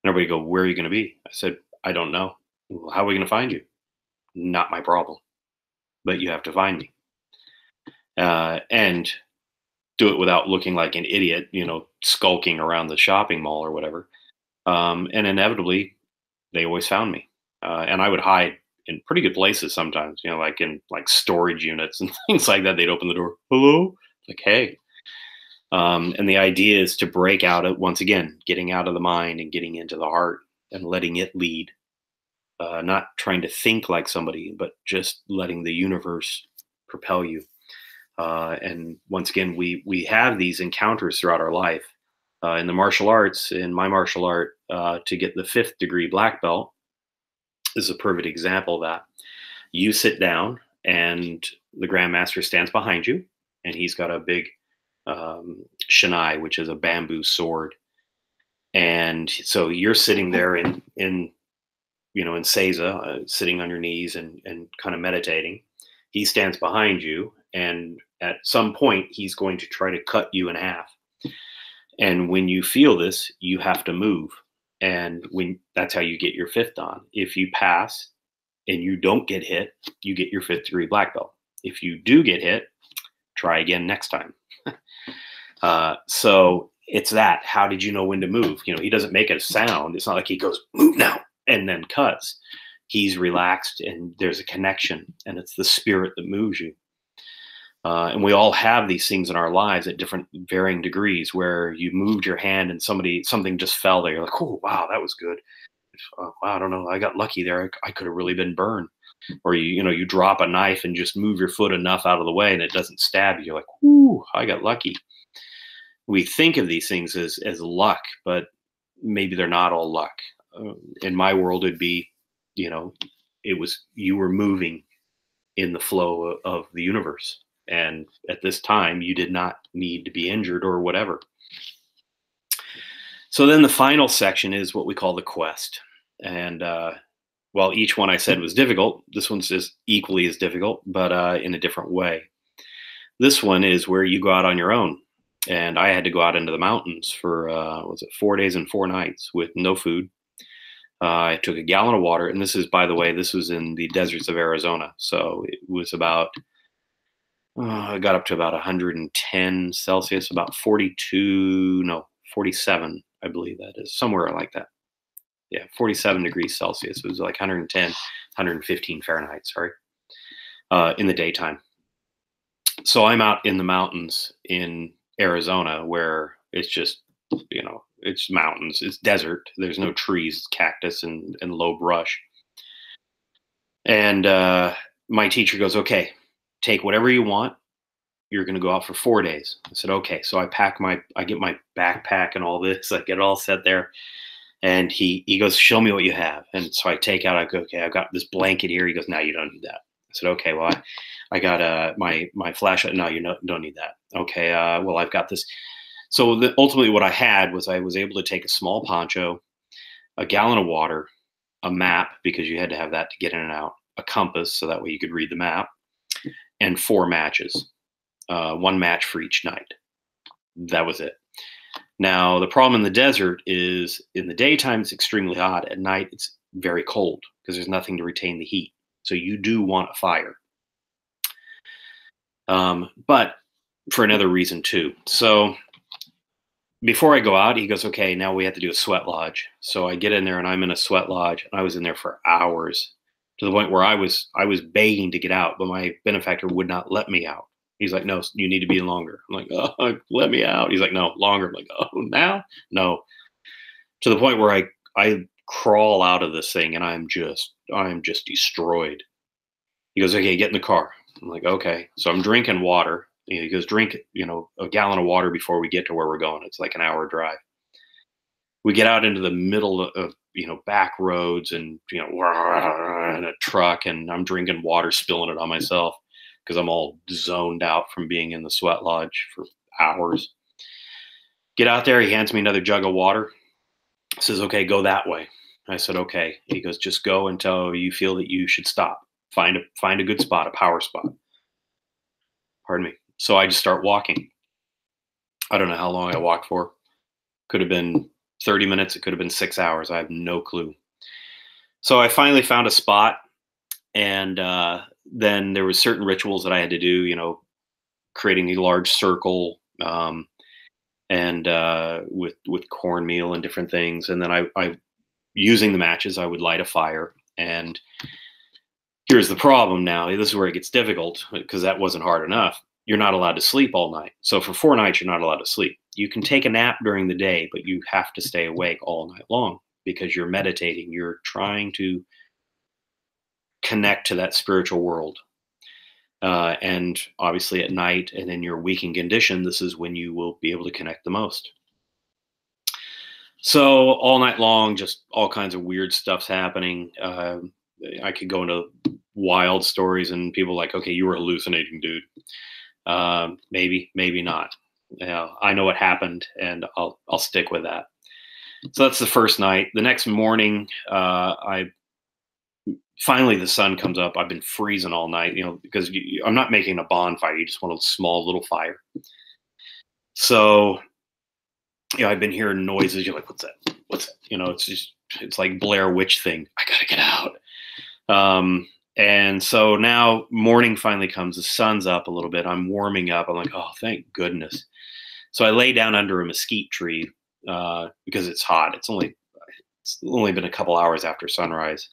S1: And everybody go, "Where are you going to be?" I said, "I don't know." "Well, how are we going to find you?" "Not my problem, but you have to find me." And do it without looking like an idiot, skulking around the shopping mall or whatever. And inevitably, they always found me, and I would hide in pretty good places sometimes, like in like storage units and things like that. They'd open the door, "Hello," like, "Hey." And the idea is to break out of, once again, getting out of the mind and getting into the heart and letting it lead, not trying to think like somebody, but just letting the universe propel you. And once again, we have these encounters throughout our life. In the martial arts, in my martial art, to get the 5th degree black belt, This is a perfect example of that. You sit down, and the Grandmaster stands behind you, and he's got a big shinai, which is a bamboo sword. And so you're sitting there in seiza, sitting on your knees and kind of meditating. He stands behind you, and at some point, he's going to try to cut you in half. And when you feel this, you have to move. And when that's how you get your fifth dan. If you pass and you don't get hit, you get your fifth degree black belt. If you do get hit, try again next time. So it's that. How did you know when to move? He doesn't make a sound. It's not like he goes, move now, and then cuts. He's relaxed, and there's a connection, and it's the spirit that moves you. And we all have these things in our lives at different varying degrees where you moved your hand and something just fell there. You're like, oh, wow, that was good. Wow, I don't know. I got lucky there. I could have really been burned. Or you drop a knife and just move your foot enough out of the way and it doesn't stab you. You're like, whoo, I got lucky. We think of these things as luck, but maybe they're not all luck. In my world, it'd be, you were moving in the flow of the universe. And at this time, you did not need to be injured or whatever. So then the final section is what we call the quest. And while each one I said was difficult, this one's just equally as difficult, but in a different way. This one is where you go out on your own. And I had to go out into the mountains for, 4 days and 4 nights with no food. I took a gallon of water. And this is, by the way, this was in the deserts of Arizona. So it was about, I got up to about 110 Celsius, about 47, I believe that is, somewhere like that. Yeah, 47 degrees Celsius. It was like 110, 115 Fahrenheit, sorry, in the daytime. So I'm out in the mountains in Arizona where it's just, it's mountains, it's desert. There's no trees, it's cactus and low brush. And my teacher goes, okay, take whatever you want. You're going to go out for 4 days. I said, okay. So I get my backpack and all this. I get it all set there. And he goes, show me what you have. And so I take out, I go, okay, I've got this blanket here. He goes, no, you don't need that. I said, okay, well, I got my flashlight. No, don't need that. Okay, well, I've got this. So ultimately what I had was I was able to take a small poncho, a gallon of water, a map, because you had to have that to get in and out, a compass, so that way you could read the map, and 4 matches, 1 match for each night. That was it. Now, the problem in the desert is in the daytime, it's extremely hot. At night, it's very cold because there's nothing to retain the heat. So you do want a fire. But for another reason too. So before I go out, he goes, okay, now we have to do a sweat lodge. So I get in there and I'm in a sweat lodge. And I was in there for hours to the point where I was begging to get out, but my benefactor would not let me out. He's like, no, you need to be in longer. I'm like, oh, let me out. He's like, no, longer. I'm like, oh, now? No. To the point where I crawl out of this thing and I'm just destroyed. He goes, okay, get in the car. I'm like, okay. So I'm drinking water. He goes, drink, a gallon of water before we get to where we're going. It's like an hour drive. We get out into the middle of, back roads and, in a truck, and I'm drinking water, spilling it on myself because I'm all zoned out from being in the sweat lodge for hours. Get out there. He hands me another jug of water. Says, okay, go that way. I said, okay. He goes, just go until you feel that you should stop. Find a good spot, a power spot. Pardon me. So I just start walking. I don't know how long I walked for. Could have been 30 minutes. It could have been 6 hours. I have no clue. So I finally found a spot, and then there was certain rituals that I had to do, creating a large circle, and with cornmeal and different things. And then I using the matches, I would light a fire. And here's the problem now. This is where it gets difficult because that wasn't hard enough. You're not allowed to sleep all night. So for 4 nights, you're not allowed to sleep. You can take a nap during the day, but you have to stay awake all night long because you're meditating. You're trying to connect to that spiritual world. And obviously at night and in your weakened condition, this is when you will be able to connect the most. So all night long, just all kinds of weird stuff's happening. I could go into wild stories, and people like, okay, you were hallucinating, dude. Maybe, maybe not. I know what happened, and I'll stick with that. So that's the first night. The next morning, I finally the sun comes up. I've been freezing all night, because I'm not making a bonfire. You just want a small little fire. So, I've been hearing noises. You're like, what's that? What's that? It's like Blair Witch thing. I gotta get out. And so now morning finally comes. The sun's up a little bit. I'm warming up. I'm like, oh, thank goodness. So I lay down under a mesquite tree because it's hot. It's only been a couple hours after sunrise,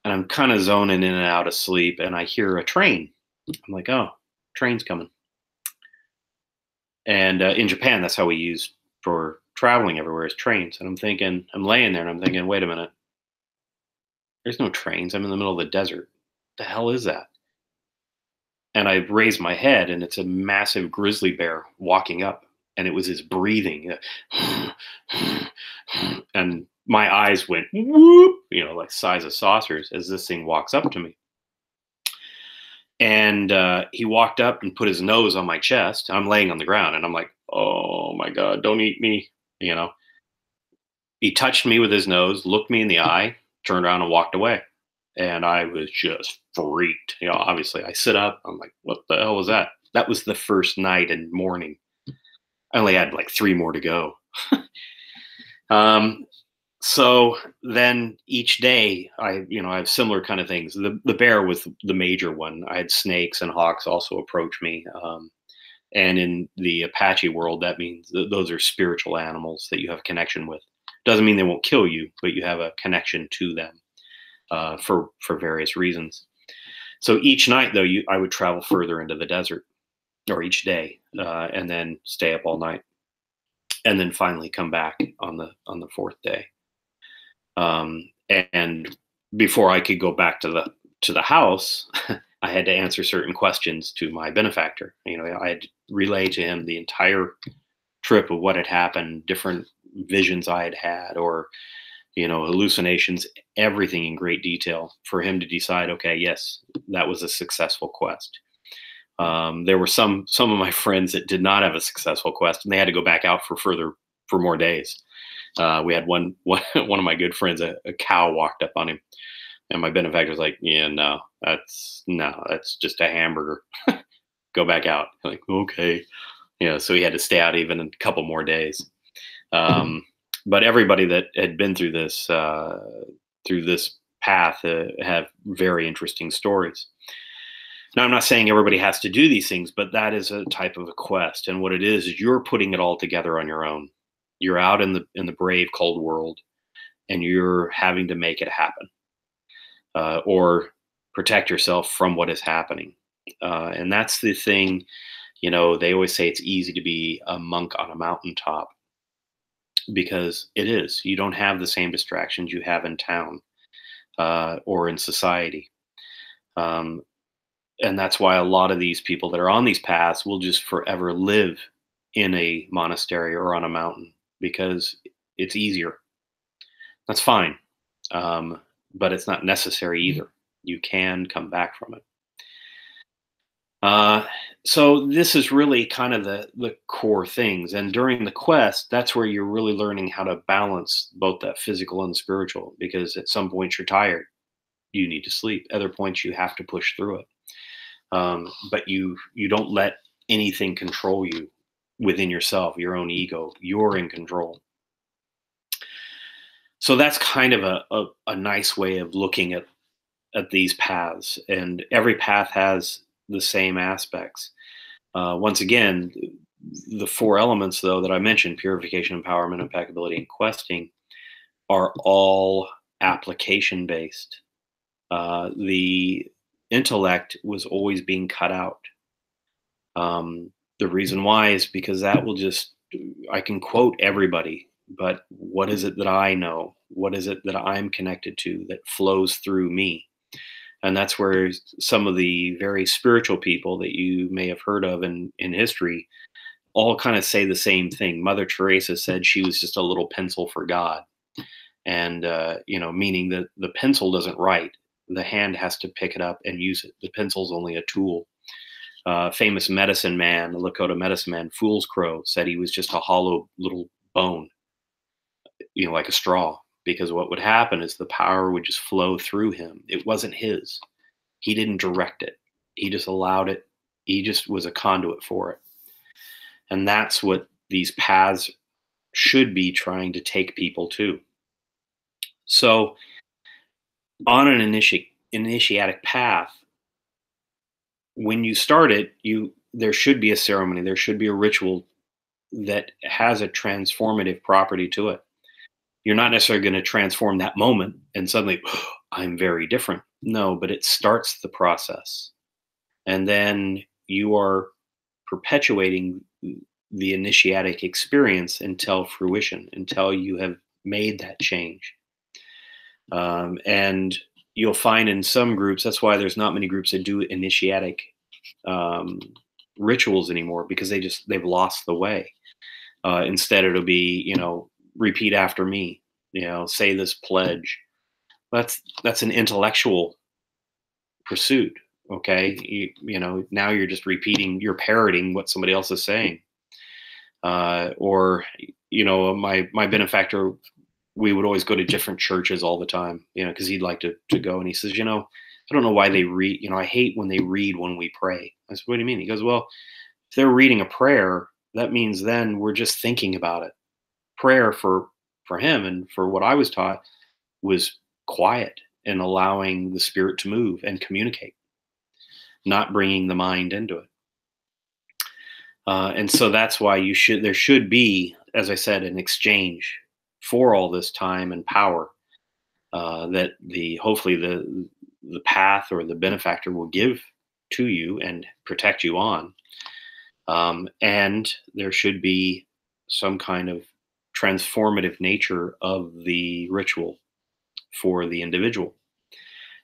S1: and I'm kind of zoning in and out of sleep. And I hear a train. I'm like, oh, train's coming. And in Japan, that's how we use for traveling everywhere is trains. And I'm laying there and I'm thinking, wait a minute. There's no trains. I'm in the middle of the desert. The hell is that? And I raised my head, and it's a massive grizzly bear walking up. And it was his breathing. And my eyes went whoop, like size of saucers as this thing walks up to me. And he walked up and put his nose on my chest. I'm laying on the ground, and I'm like, oh my God, don't eat me. He touched me with his nose, looked me in the eye, turned around and walked away. And I was just freaked. Obviously I sit up. I'm like, what the hell was that? That was the first night and morning. I only had like 3 more to go. So then each day I have similar kind of things. The bear was the major one. I had snakes and hawks also approach me. And in the Apache world, that means those are spiritual animals that you have a connection with. Doesn't mean they won't kill you, but you have a connection to them for various reasons. So each night, though, I would travel further into the desert, or each day, and then stay up all night, and then finally come back on the 4th day. And before I could go back to the house, I had to answer certain questions to my benefactor. I had to relay to him the entire trip of what had happened, different visions I had had, or hallucinations, everything in great detail, for him to decide, okay, yes, that was a successful quest. There were some of my friends that did not have a successful quest, and they had to go back out for more days. We had one of my good friends, a cow walked up on him, and my benefactor was like, yeah, no, that's just a hamburger. Go back out. I'm like, okay. So he had to stay out even a couple more days. But everybody that had been through this path have very interesting stories. Now, I'm not saying everybody has to do these things, but that is a type of a quest. And what it is you're putting it all together on your own. You're out in the brave, cold world, and you're having to make it happen, or protect yourself from what is happening. And that's the thing. They always say it's easy to be a monk on a mountaintop, because it is. You don't have the same distractions you have in town or in society. And that's why a lot of these people that are on these paths will just forever live in a monastery or on a mountain, because it's easier. That's fine. But it's not necessary either. You can come back from it. So this is really kind of the core things. And during the quest, that's where you're really learning how to balance both that physical and spiritual, because at some point you're tired. You need to sleep. Other points you have to push through it. But you don't let anything control you within yourself, your own ego. You're in control. So that's kind of a nice way of looking at these paths. And every path has the same aspects. Once again, the 4 elements, though, that I mentioned, purification, empowerment, impeccability, and questing, are all application based. The intellect was always being cut out. The reason why is because that will I can quote everybody, but what is it that I know? What is it that I'm connected to that flows through me? And that's where some of the very spiritual people that you may have heard of in history all kind of say the same thing. Mother Teresa said she was just a little pencil for God. And, meaning that the pencil doesn't write. The hand has to pick it up and use it. The pencil's only a tool. Famous medicine man, the Lakota medicine man, Fool's Crow, said he was just a hollow little bone, like a straw. Because what would happen is the power would just flow through him. It wasn't his. He didn't direct it. He just allowed it. He just was a conduit for it. And that's what these paths should be trying to take people to. So on an initiatic path, when you start it, there should be a ceremony, there should be a ritual that has a transformative property to it. You're not necessarily going to transform that moment and suddenly, oh, I'm very different. No, but it starts the process. And then you are perpetuating the initiatic experience until fruition, until you have made that change. And you'll find in some groups, that's why there's not many groups that do initiatic rituals anymore, because they've lost the way. Instead, it'll be, repeat after me, say this pledge. That's an intellectual pursuit. Okay. Now you're just you're parroting what somebody else is saying. Or my benefactor, we would always go to different churches all the time, because he'd like to go. And he says, I don't know why they read, I hate when they read when we pray. I said, what do you mean? He goes, well, if they're reading a prayer, that means then we're just thinking about it. Prayer for him and for what I was taught was quiet and allowing the spirit to move and communicate, not bringing the mind into it. And so that's why there should be, as I said, an exchange for all this time and power that hopefully the path or the benefactor will give to you and protect you on. And there should be some kind of transformative nature of the ritual for the individual.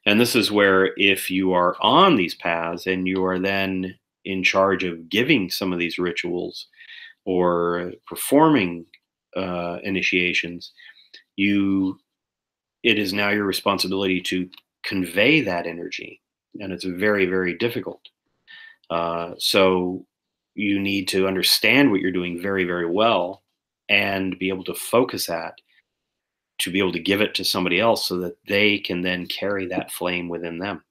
S1: And this is where, if you are on these paths and you are then in charge of giving some of these rituals or performing initiations, it is now your responsibility to convey that energy. And it's very, very difficult. So you need to understand what you're doing very, very well and be able to focus that, to be able to give it to somebody else so that they can then carry that flame within them.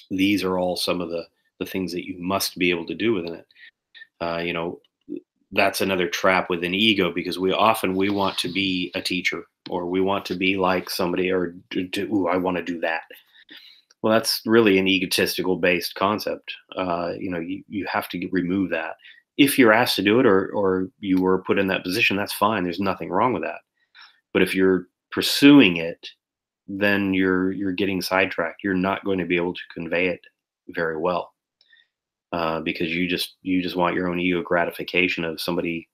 S1: These are all some of the things that you must be able to do within it. That's another trap within ego, because we want to be a teacher, or we want to be like somebody, or I want to do that. Well, that's really an egotistical based concept. You have to remove that. If you're asked to do it, or you were put in that position, that's fine. There's nothing wrong with that. But if you're pursuing it, then you're getting sidetracked. You're not going to be able to convey it very well, because you just want your own ego gratification of somebody,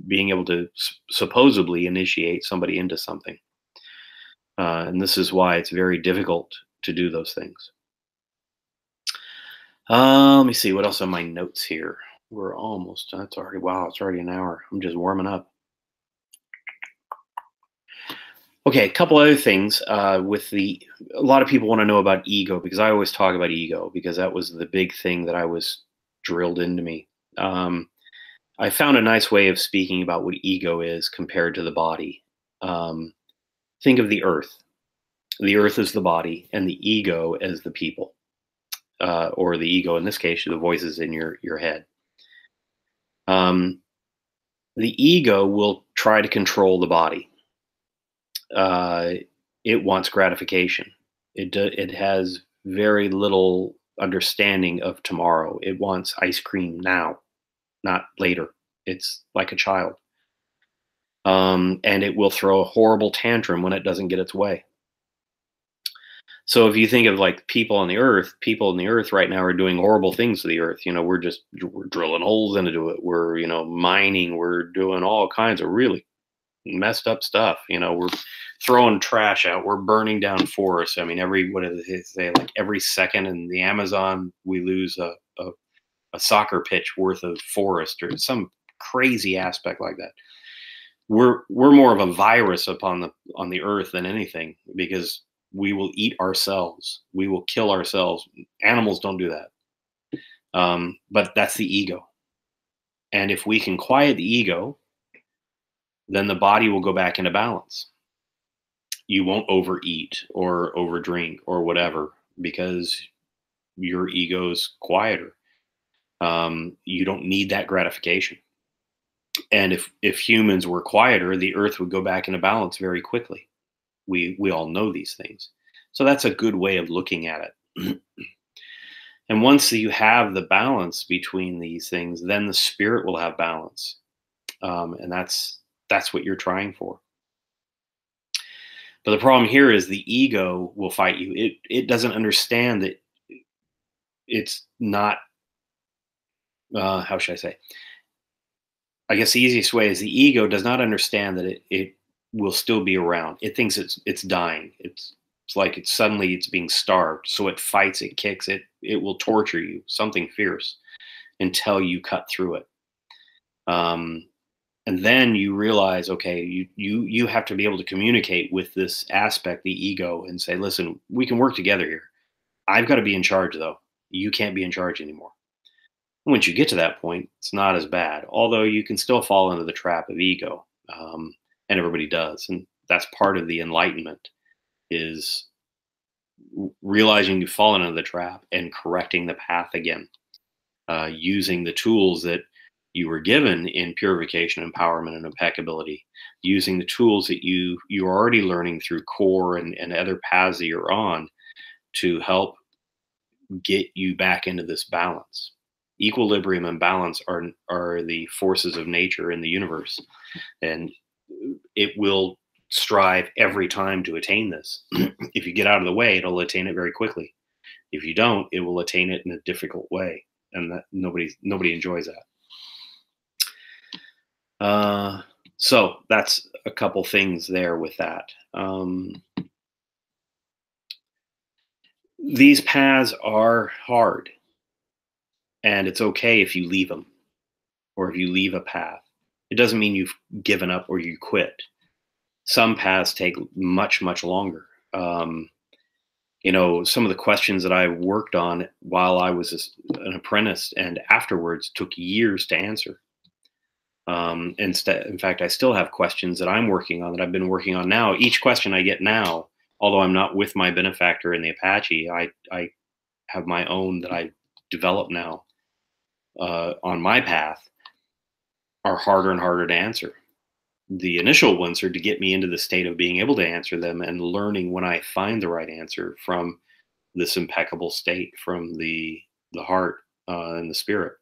S1: being able to supposedly initiate somebody into something. And this is why it's very difficult to do those things. Let me see what else on my notes here. We're almost. It's already an hour. I'm just warming up. Okay, a couple other things a lot of people want to know about ego, because I always talk about ego, because that was the big thing that I was drilled into me. I found a nice way of speaking about what ego is compared to the body. Think of the earth. The earth is the body, and the ego as the people, or the ego, in this case, the voices in your head. The ego will try to control the body. It wants gratification. It has very little understanding of tomorrow. It wants ice cream now, not later. It's like a child. And it will throw a horrible tantrum when it doesn't get its way. So if you think of like people on the earth right now are doing horrible things to the earth. We're drilling holes into it. We're, mining. We're doing all kinds of really messed up stuff. We're throwing trash out. We're burning down forests. I mean, every second in the Amazon, we lose a soccer pitch worth of forest, or some crazy aspect like that. We're more of a virus on the earth than anything, because We will eat ourselves. We will kill ourselves. Animals don't do that. But that's the ego. And if we can quiet the ego, then the body will go back into balance. You won't overeat or overdrink or whatever because your ego's quieter. You don't need that gratification. And if humans were quieter, the earth would go back into balance very quickly. We all know these things. So that's a good way of looking at it. And once you have the balance between these things, then the spirit will have balance. And that's what you're trying for. But the problem here is the ego will fight you. It doesn't understand that it's not. How should I say? I guess the easiest way is the ego does not understand that it will still be around. It thinks it's dying. It's like it's being starved. So it fights, it kicks, it will torture you, something fierce, until you cut through it. And then you realize, okay, you have to be able to communicate with this aspect, the ego, and say, listen, we can work together here. I've got to be in charge though. You can't be in charge anymore. Once you get to that point, it's not as bad, although you can still fall into the trap of ego, and everybody does. And that's part of the enlightenment, is realizing you've fallen into the trap and correcting the path again, using the tools that you were given in purification, empowerment, and impeccability, using the tools that you're already learning through core and other paths that you're on to help get you back into this balance. Equilibrium and balance are the forces of nature in the universe, and it will strive every time to attain this. If you get out of the way, it'll attain it very quickly. If you don't, it will attain it in a difficult way, and that nobody enjoys that. So that's a couple things there with that. These paths are hard, and it's okay if you leave them, or if you leave a path. It doesn't mean you've given up or you quit. Some paths take much, much longer. Some of the questions that I worked on while I was an apprentice and afterwards took years to answer. In fact, I still have questions that I'm working on, that I've been working on now. Each question I get now, although I'm not with my benefactor in the Apache, I have my own that I develop now on my path, are harder and harder to answer. The initial ones are to get me into the state of being able to answer them and learning when I find the right answer from this impeccable state, from the heart and the spirit.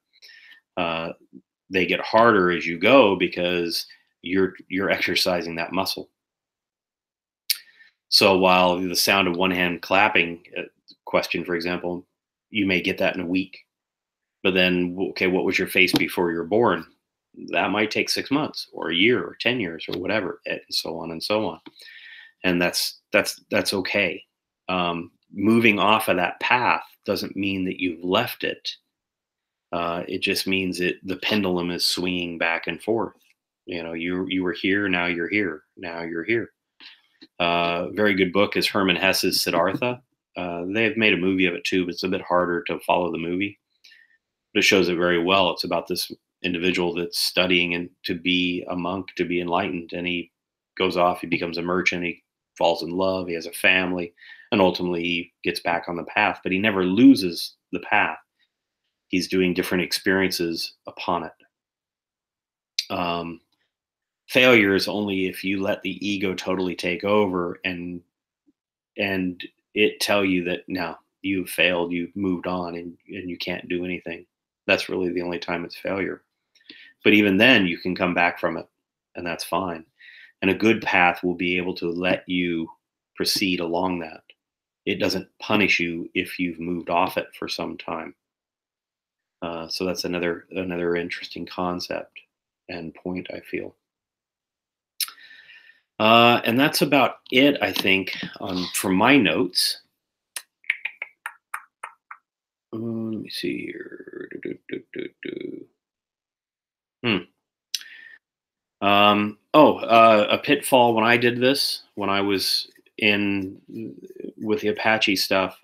S1: They get harder as you go because you're exercising that muscle. So while the sound of one hand clapping question, for example, you may get that in a week. But then, okay, what was your face before you were born? That might take 6 months or a year or 10 years or whatever, and so on and so on. And that's okay. Moving off of that path doesn't mean that you've left it. It just means that the pendulum is swinging back and forth. You were here, now you're here, now you're here. Very good book is Hermann Hesse's Siddhartha. They've made a movie of it too, but it's a bit harder to follow the movie. But it shows it very well. It's about this individual that's studying and to be a monk, to be enlightened, and he goes off, he becomes a merchant, he falls in love, he has a family, and ultimately he gets back on the path, but he never loses the path. He's doing different experiences upon it. Failure is only if you let the ego totally take over and it tell you that now you've failed, you've moved on, and you can't do anything. That's really the only time it's failure. But even then, you can come back from it, and that's fine. And a good path will be able to let you proceed along that. It doesn't punish you if you've moved off it for some time. So that's another interesting concept and point, I feel. And that's about it, I think, from my notes. Let me see here. A pitfall when I did this, when I was with the Apache stuff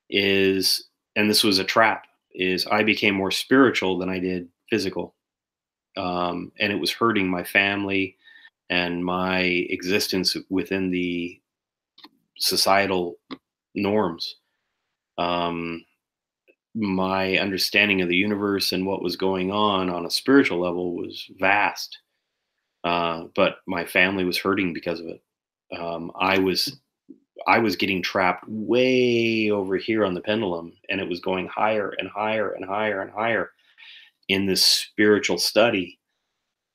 S1: is, and this was a trap, is I became more spiritual than I did physical. And it was hurting my family and my existence within the societal norms. Um, my understanding of the universe and what was going on a spiritual level was vast, but my family was hurting because of it. I was getting trapped way over here on the pendulum, and it was going higher and higher and higher and higher in this spiritual study.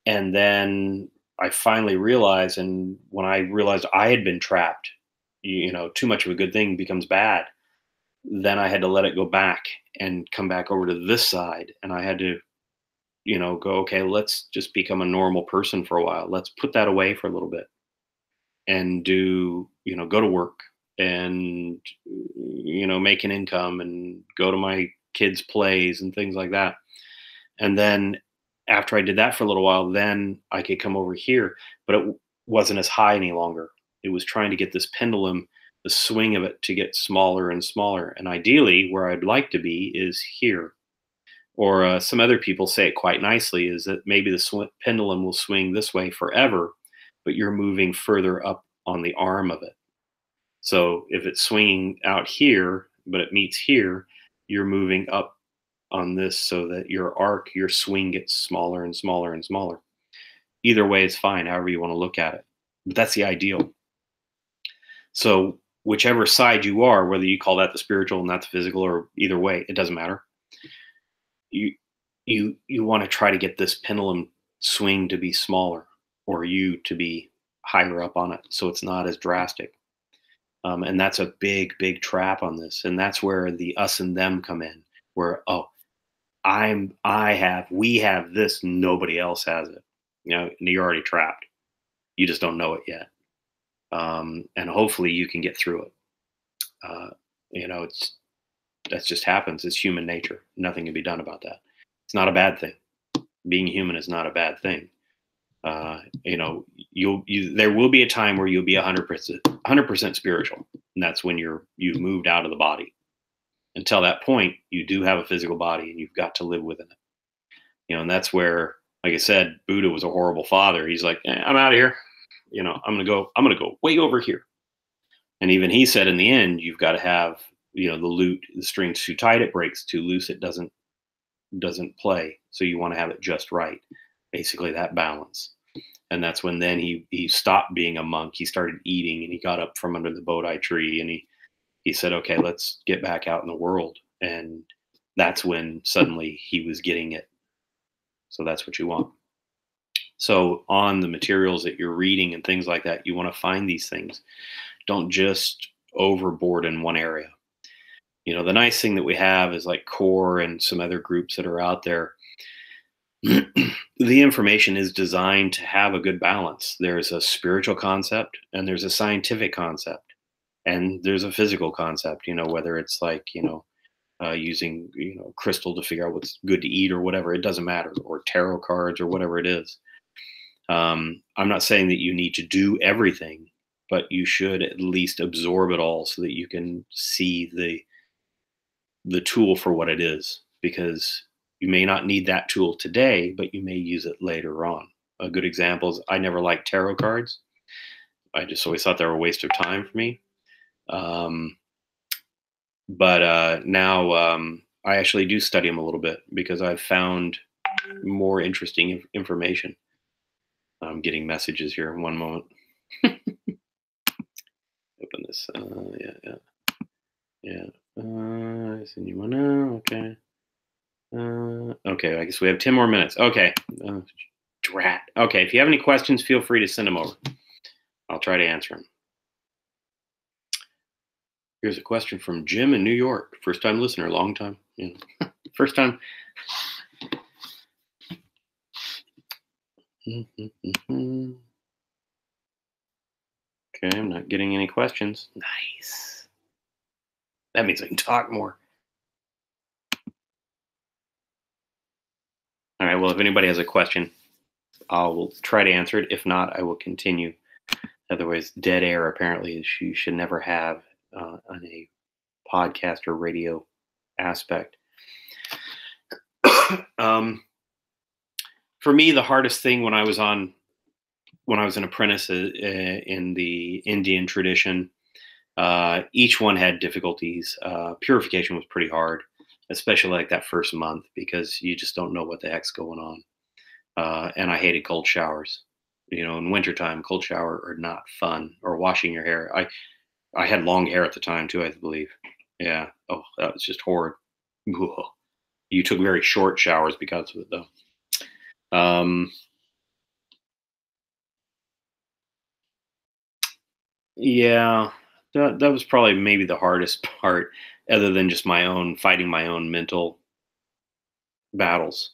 S1: And then I finally realized, and when I realized I had been trapped, too much of a good thing becomes bad. Then I had to let it go back and come back over to this side. And I had to, go, okay, let's just become a normal person for a while. Let's put that away for a little bit and go to work and, make an income and go to my kids' plays and things like that. And then after I did that for a little while, then I could come over here, but it wasn't as high any longer. It was trying to get this pendulum, the swing of it, to get smaller and smaller. And ideally, where I'd like to be is here. Or some other people say it quite nicely, is that maybe the pendulum will swing this way forever, but you're moving further up on the arm of it. So if it's swinging out here, but it meets here, you're moving up on this so that your arc, your swing gets smaller and smaller and smaller. Either way is fine, however you want to look at it. But that's the ideal. So whichever side you are, whether you call that the spiritual and not the physical, or either way, it doesn't matter. You want to try to get this pendulum swing to be smaller, or you to be higher up on it, so it's not as drastic. And that's a big, big trap on this. And that's where the us and them come in, where, oh, we have this, nobody else has it. And you're already trapped. You just don't know it yet. And hopefully you can get through it. That just happens. It's human nature. Nothing can be done about that. It's not a bad thing. Being human is not a bad thing. There will be a time where you'll be 100% spiritual, and that's when you've moved out of the body. Until that point, you do have a physical body, and you've got to live within it. And that's where, like I said, Buddha was a horrible father. He's like, I'm out of here. I'm gonna go way over here. And even he said, in the end, you've got to have, the string's too tight, it breaks; too loose, it doesn't play. So you want to have it just right. Basically, that balance. And that's when then he stopped being a monk. He started eating, and he got up from under the Bodhi tree, and he said, okay, let's get back out in the world. And that's when suddenly he was getting it. So that's what you want. So on the materials that you're reading and things like that, you want to find these things. Don't just overboard in one area. The nice thing that we have is like CORE and some other groups that are out there. The information is designed to have a good balance. There's a spiritual concept, and there's a scientific concept, and there's a physical concept, whether it's like, using, crystal to figure out what's good to eat or whatever, it doesn't matter, or tarot cards or whatever it is. I'm not saying that you need to do everything, but you should at least absorb it all so that you can see the tool for what it is, because you may not need that tool today, but you may use it later on. A good example is, I never liked tarot cards. I just always thought they were a waste of time for me. But now I actually do study them a little bit, because I've found more interesting information. I'm getting messages here in one moment. Open this. Yeah. Send you one now. Okay. Okay, I guess we have 10 more minutes. Okay. Drat. Okay, if you have any questions, feel free to send them over. I'll try to answer them. Here's a question from Jim in New York. First time listener, long time. First time. Okay, I'm not getting any questions. Nice. That means I can talk more. All right, well, if anybody has a question, I will try to answer it. If not, I will continue Otherwise, dead air apparently you should never have on a podcast or radio aspect. um, for me, the hardest thing when I was an apprentice in the Indian tradition, each one had difficulties. Purification was pretty hard, especially like that first month because you just don't know what the heck's going on. And I hated cold showers. In wintertime, cold shower are not fun. Or washing your hair. I had long hair at the time too, I believe. Yeah. Oh, that was just horrid. Ugh. You took very short showers because of it, though. Um, yeah, that was probably maybe the hardest part, other than just my own fighting my own mental battles.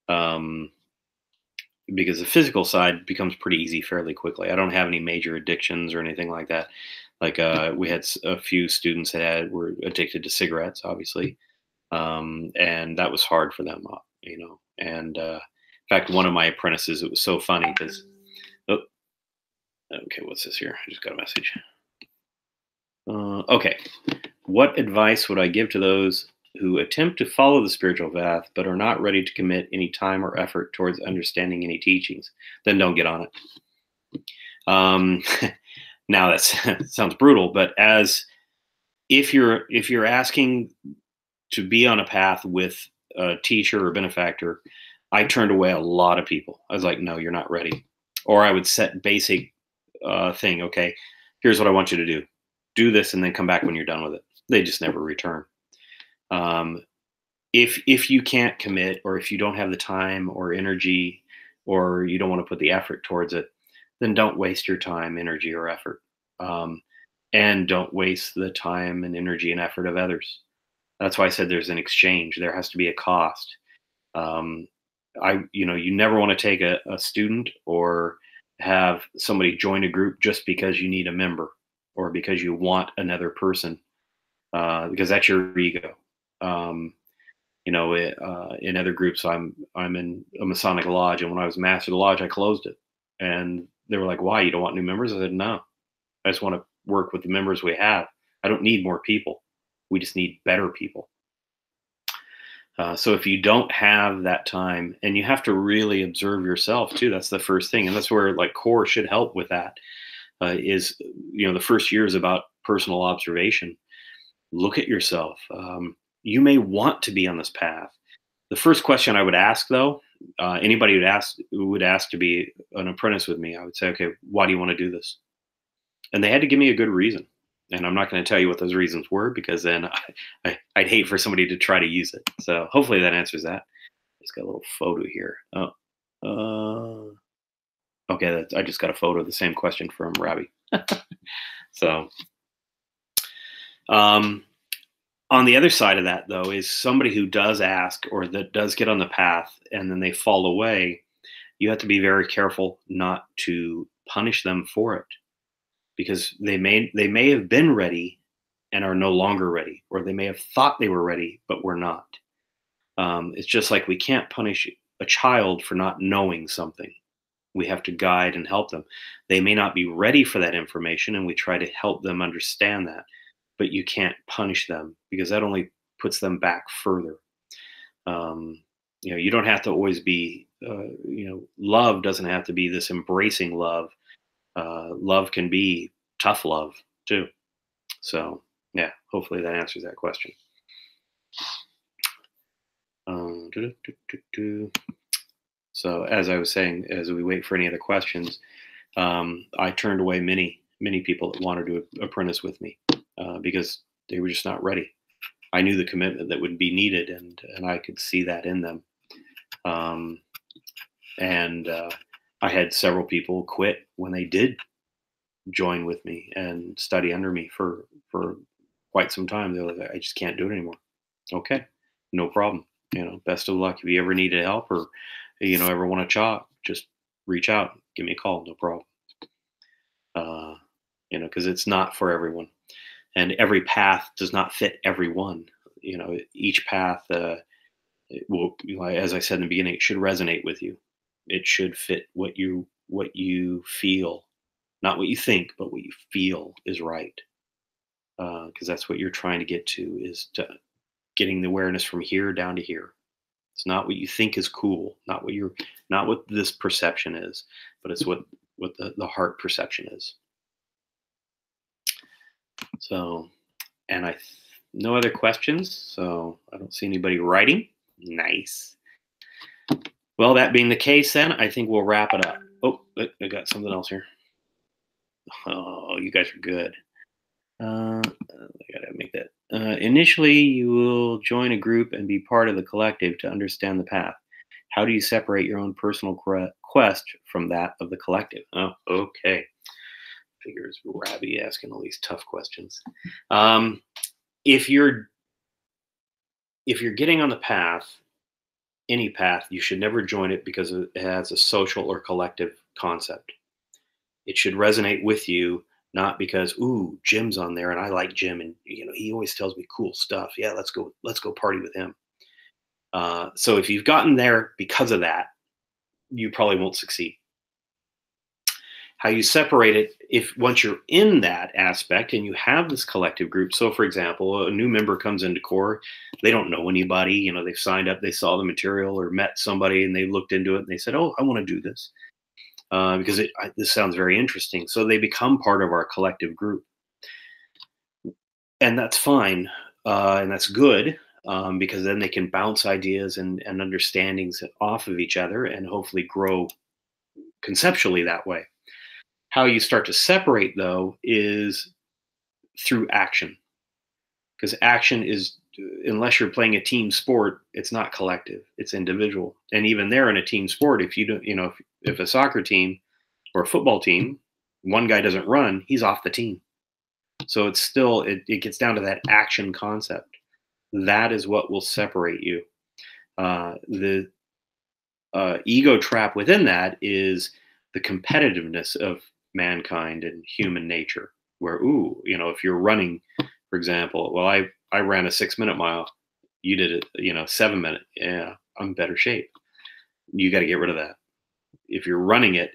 S1: Um, because the physical side becomes pretty easy fairly quickly. I don't have any major addictions or anything like that. Like we had a few students that were addicted to cigarettes, obviously, and that was hard for them, And in fact, one of my apprentices, it was so funny because, oh, okay, what's this here? I just got a message. Okay, what advice would I give to those who attempt to follow the spiritual path but are not ready to commit any time or effort towards understanding any teachings? Then don't get on it. Um, now that sounds brutal, but as if you're asking to be on a path with a teacher or benefactor, I turned away a lot of people. I was like, no, you're not ready. Or I would set basic thing. Okay, here's what I want you to do. Do this and then come back when you're done with it. They just never return. Um, if you can't commit, or if you don't have the time or energy, or you don't want to put the effort towards it, then don't waste your time, energy, or effort. Um, and don't waste the time and energy and effort of others. That's why I said there's an exchange. There has to be a cost. Um, you never want to take a student or have somebody join a group just because you need a member or because you want another person, because that's your ego. Um, in other groups, I'm in a Masonic lodge, and when I was master of the lodge, I closed it, and they were like, "Why? You don't want new members?" I said, "No, I just want to work with the members we have. I don't need more people. We just need better people." So if you don't have that time, and you have to really observe yourself too, that's the first thing, and that's where like core should help with that. Is the first year is about personal observation. Look at yourself. You may want to be on this path. The first question I would ask, though, anybody who would ask to be an apprentice with me, I would say, okay, why do you want to do this? And they had to give me a good reason. And I'm not going to tell you what those reasons were, because then I'd hate for somebody to try to use it. So hopefully that answers that. Just got a little photo here. Oh, okay. I just got a photo of the same question from Robbie. So, um, on the other side of that, though, is somebody who does ask or that does get on the path and then they fall away. You have to be very careful not to punish them for it, because they may have been ready and are no longer ready, or they may have thought they were ready but were not. It's just like we can't punish a child for not knowing something. We have to guide and help them. They may not be ready for that information, and we try to help them understand that. But you can't punish them, because that only puts them back further. Um, you don't have to always be. Love doesn't have to be this embracing love. Love can be tough love too. So yeah, hopefully that answers that question. Do. So as I was saying, as we wait for any other questions, I turned away many people that wanted to apprentice with me, because they were just not ready. I knew the commitment that would be needed, and I could see that in them. Um, and I had several people quit when they did join with me and study under me for quite some time. They're like, I just can't do it anymore. Okay, no problem. Best of luck. If you ever need help, or ever want to chat, just reach out, give me a call, no problem. Because it's not for everyone, and every path does not fit everyone. Each path, as I said in the beginning, it should resonate with you. It should fit what you feel. Not what you think, but what you feel is right. Because that's what you're trying to get to, is to getting the awareness from here down to here. It's not what you think is cool, not what this perception is, but it's what the heart perception is. So, and no other questions, so I don't see anybody writing. Nice. Well, that being the case, then I think we'll wrap it up. Oh, I got something else here. Oh, you guys are good. I gotta make that. Initially, you will join a group and be part of the collective to understand the path. How do you separate your own personal quest from that of the collective? Oh, okay. Figures Rabbi asking all these tough questions. If you're getting on the path, any path, you should never join it because it has a social or collective concept. It should resonate with you, not because, ooh, Jim's on there and I like Jim and he always tells me cool stuff. Yeah, let's go party with him. So if you've gotten there because of that, you probably won't succeed. How you separate it, if once you're in that aspect and you have this collective group. So for example, a new member comes into core, they don't know anybody, they've signed up, they saw the material or met somebody and they looked into it and they said, oh, I want to do this. Because this sounds very interesting. So they become part of our collective group. And that's fine. And that's good, because then they can bounce ideas and understandings off of each other and hopefully grow conceptually that way. How you start to separate, though, is through action. Because action is, unless you're playing a team sport, it's not collective, it's individual. And even there in a team sport, if you don't, if a soccer team or a football team, one guy doesn't run, he's off the team. So it's still, it gets down to that action concept. That is what will separate you. The ego trap within that is the competitiveness of mankind and human nature, where, if you're running, for example, well, I ran a 6-minute mile, you did it, 7-minute. Yeah, I'm in better shape. You got to get rid of that. If you're running it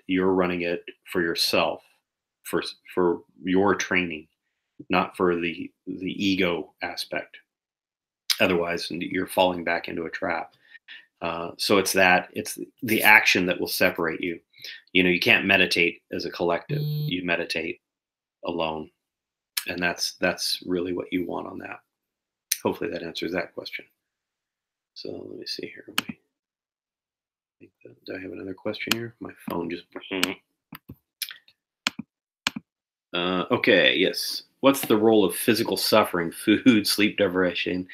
S1: for yourself, for your training, not for the ego aspect. Otherwise, you're falling back into a trap. So it's the action that will separate you. You can't meditate as a collective. You meditate alone, and that's really what you want on that. Hopefully that answers that question. So let me see here. Do I have another question here? My phone just. Okay, yes. What's the role of physical suffering, food, sleep deprivation,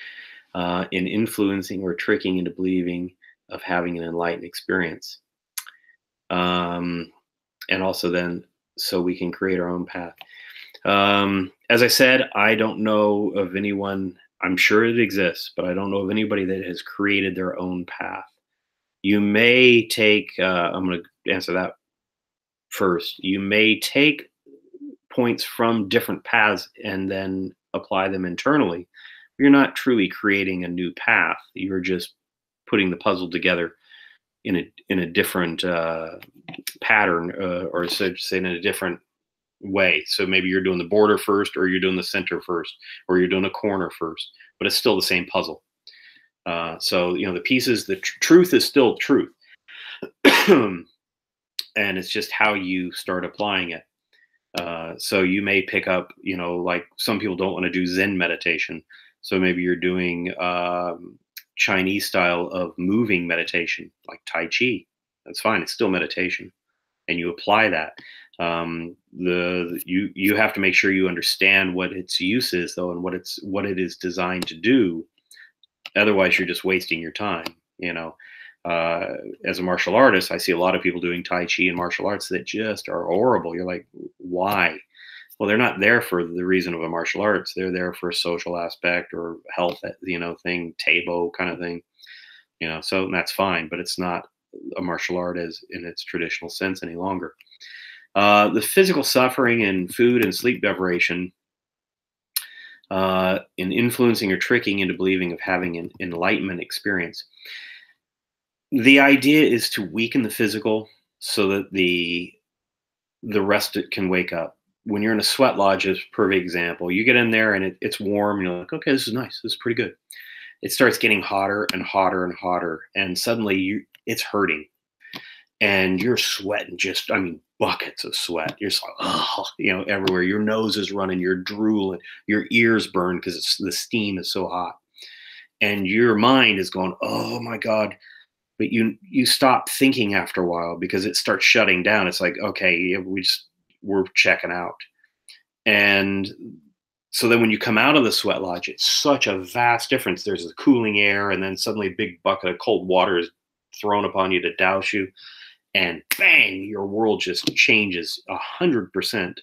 S1: in influencing or tricking into believing of having an enlightened experience? And also then, so we can create our own path. As I said, I don't know of anyone, I'm sure it exists, but I don't know of anybody that has created their own path. You may take, I'm going to answer that first. You may take points from different paths and then apply them internally. You're not truly creating a new path. You're just putting the puzzle together in a different pattern, or say in a different way. So maybe you're doing the border first, or you're doing the center first, or you're doing a corner first, but it's still the same puzzle. So the pieces, the truth is still truth, and it's just how you start applying it. So you may pick up, like some people don't want to do Zen meditation. So maybe you're doing Chinese style of moving meditation, like Tai Chi. That's fine. It's still meditation, and you apply that. You have to make sure you understand what its use is, though, and what it is designed to do. Otherwise, you're just wasting your time. As a martial artist, I see a lot of people doing Tai Chi and martial arts that just are horrible. You're like, why? Well, they're not there for the reason of a martial arts. They're there for a social aspect or health, thing, tabo kind of thing. So that's fine, but it's not a martial art as in its traditional sense any longer. The physical suffering and food and sleep deprivation, in influencing or tricking into believing of having an enlightenment experience. The idea is to weaken the physical so that the the rest it can wake up. When you're in a sweat lodge, is a perfect example. You get in there and it's warm, and you're like, okay, this is nice. This is pretty good. It starts getting hotter and hotter and hotter, and suddenly it's hurting, and you're sweating, just, I mean, buckets of sweat. You're just like, oh, everywhere. Your nose is running, you're drooling, your ears burn because the steam is so hot, and your mind is going, oh my God. But you stop thinking after a while because it starts shutting down. It's like, okay, yeah, we're checking out. And so then when you come out of the sweat lodge, it's such a vast difference. There's the cooling air, and then suddenly a big bucket of cold water is thrown upon you to douse you, and bang, your world just changes 100%.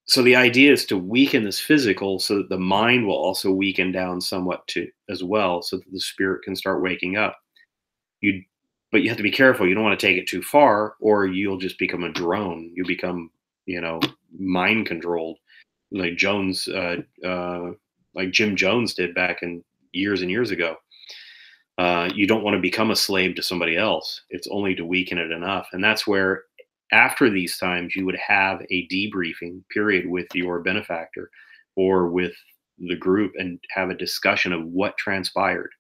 S1: So the idea is to weaken this physical so that the mind will also weaken down somewhat too as well, so that the spirit can start waking up. You But you have to be careful. You don't want to take it too far, or you'll just become a drone. You become, mind controlled, like like Jim Jones did back in years and years ago. You don't want to become a slave to somebody else. It's only to weaken it enough. And that's where, after these times, you would have a debriefing period with your benefactor or with the group and have a discussion of what transpired.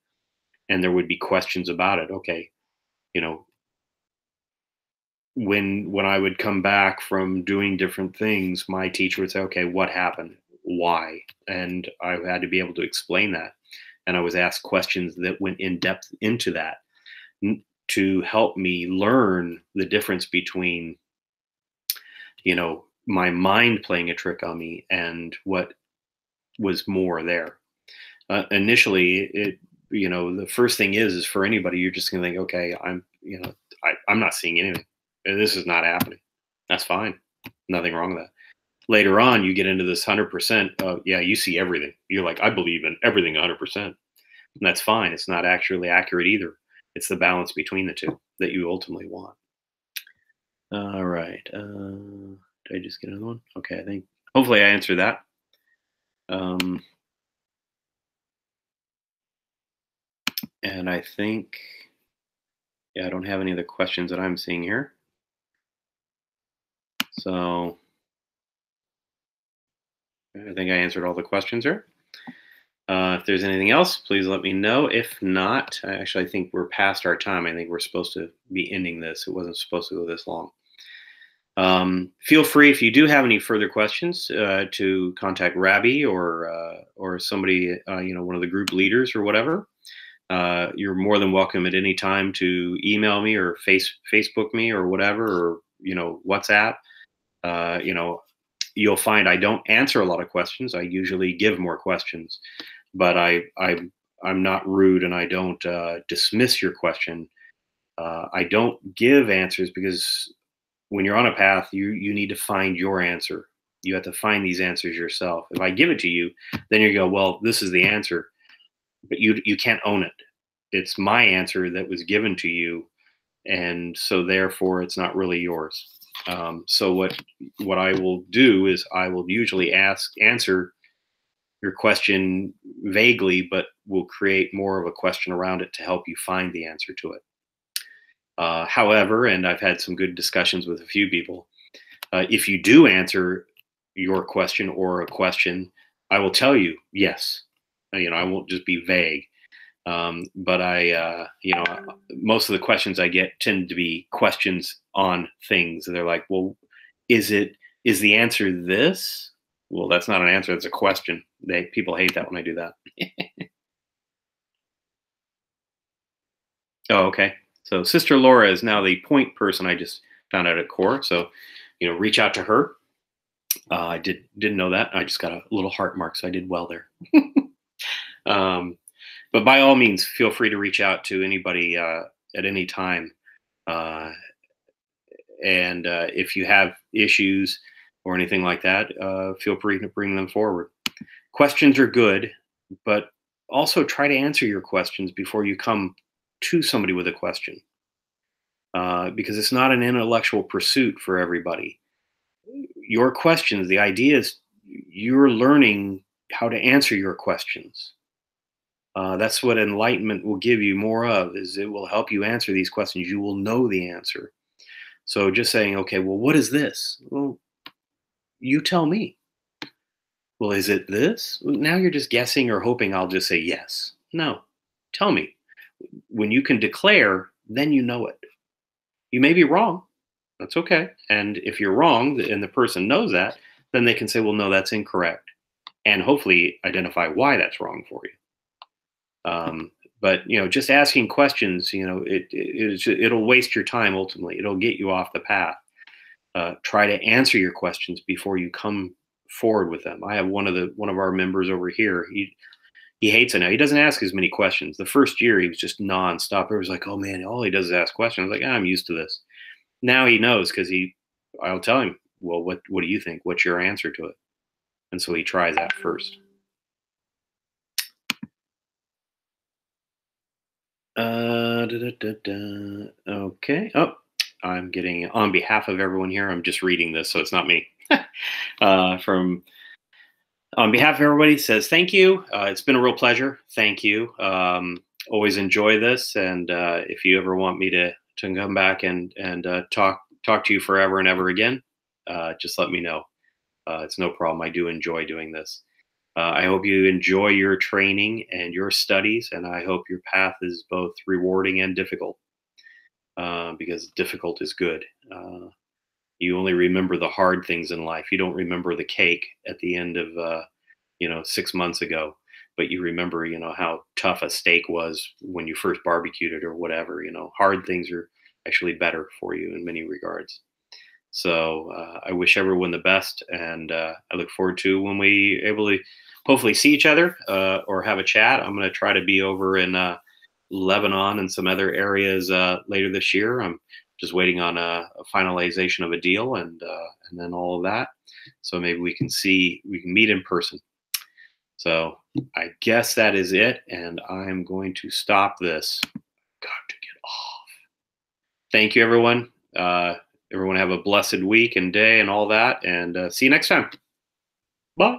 S1: And there would be questions about it. Okay, you know, when I would come back from doing different things, my teacher would say, okay, what happened? Why? And I had to be able to explain that. And I was asked questions that went in depth into that, to help me learn the difference between, my mind playing a trick on me and what was more there. Initially, the first thing is for anybody, you're just going to think, okay, I'm not seeing anything. This is not happening. That's fine. Nothing wrong with that. Later on, you get into this 100%. Yeah, you see everything. You're like, I believe in everything 100%. And that's fine. It's not actually accurate either. It's the balance between the two that you ultimately want. All right. Did I just get another one? Okay, I think hopefully I answered that. And I think, yeah, I don't have any other questions that I'm seeing here. So I think I answered all the questions here. If there's anything else, please let me know. If not, I think we're past our time. I think we're supposed to be ending this. It wasn't supposed to go this long. Feel free, if you do have any further questions, to contact Rabbi or somebody, one of the group leaders or whatever. You're more than welcome at any time to email me or Facebook me or whatever, or WhatsApp. You'll find I don't answer a lot of questions. I usually give more questions, but I'm not rude, and I don't dismiss your question. I don't give answers because when you're on a path, you need to find your answer. You have to find these answers yourself. If I give it to you, then you go, well, this is the answer, but you can't own it. It's my answer that was given to you, and so therefore it's not really yours. So what I will do is I will usually answer your question vaguely, but will create more of a question around it to help you find the answer to it. However, and I've had some good discussions with a few people, if you do answer your question or a question, I will tell you yes. I won't just be vague. But most of the questions I get tend to be questions on things. And they're like, well, is the answer this? Well, that's not an answer. That's a question. People hate that when I do that. Oh, okay. So Sister Laura is now the point person I just found out at core. So, reach out to her. I didn't know that. I just got a little heart mark, so I did well there. But by all means, feel free to reach out to anybody at any time. And if you have issues or anything like that, feel free to bring them forward. Questions are good, but also try to answer your questions before you come to somebody with a question, because it's not an intellectual pursuit for everybody. Your questions, the idea is you're learning how to answer your questions. That's what enlightenment will give you more of, is it will help you answer these questions. You will know the answer. So just saying, okay, well, what is this? Well, you tell me. Well, is it this? Well, now you're just guessing or hoping I'll just say yes. No, tell me. When you can declare, then you know it. You may be wrong. That's okay. And if you're wrong and the person knows that, then they can say, well, no, that's incorrect. And hopefully identify why that's wrong for you. But just asking questions, it'll waste your time. Ultimately, it'll get you off the path. Try to answer your questions before you come forward with them. I have one of our members over here. He hates it now. He doesn't ask as many questions. The first year he was just nonstop. It was like, oh man, all he does is ask questions. I was like, I'm used to this. Now he knows because I'll tell him, well, what do you think? What's your answer to it? And so he tries that first. Okay. Oh, I'm getting on behalf of everyone here. I'm just reading this, so it's not me. From On behalf of everybody, says thank you. It's been a real pleasure. Thank you. Always enjoy this, and if you ever want me to come back and talk to you forever and ever again, just let me know. It's no problem. I do enjoy doing this. I hope you enjoy your training and your studies, and I hope your path is both rewarding and difficult, because difficult is good. You only remember the hard things in life. You don't remember the cake at the end of 6 months ago, but you remember how tough a steak was when you first barbecued it or whatever. Hard things are actually better for you in many regards. So I wish everyone the best, and I look forward to when we able to hopefully see each other or have a chat. I'm going to try to be over in Lebanon and some other areas later this year. I'm just waiting on a finalization of a deal and then all of that. So maybe we can meet in person. So I guess that is it, and I'm going to stop this. Got to get off. Thank you, everyone. Everyone have a blessed week and day and all that, and see you next time. Bye.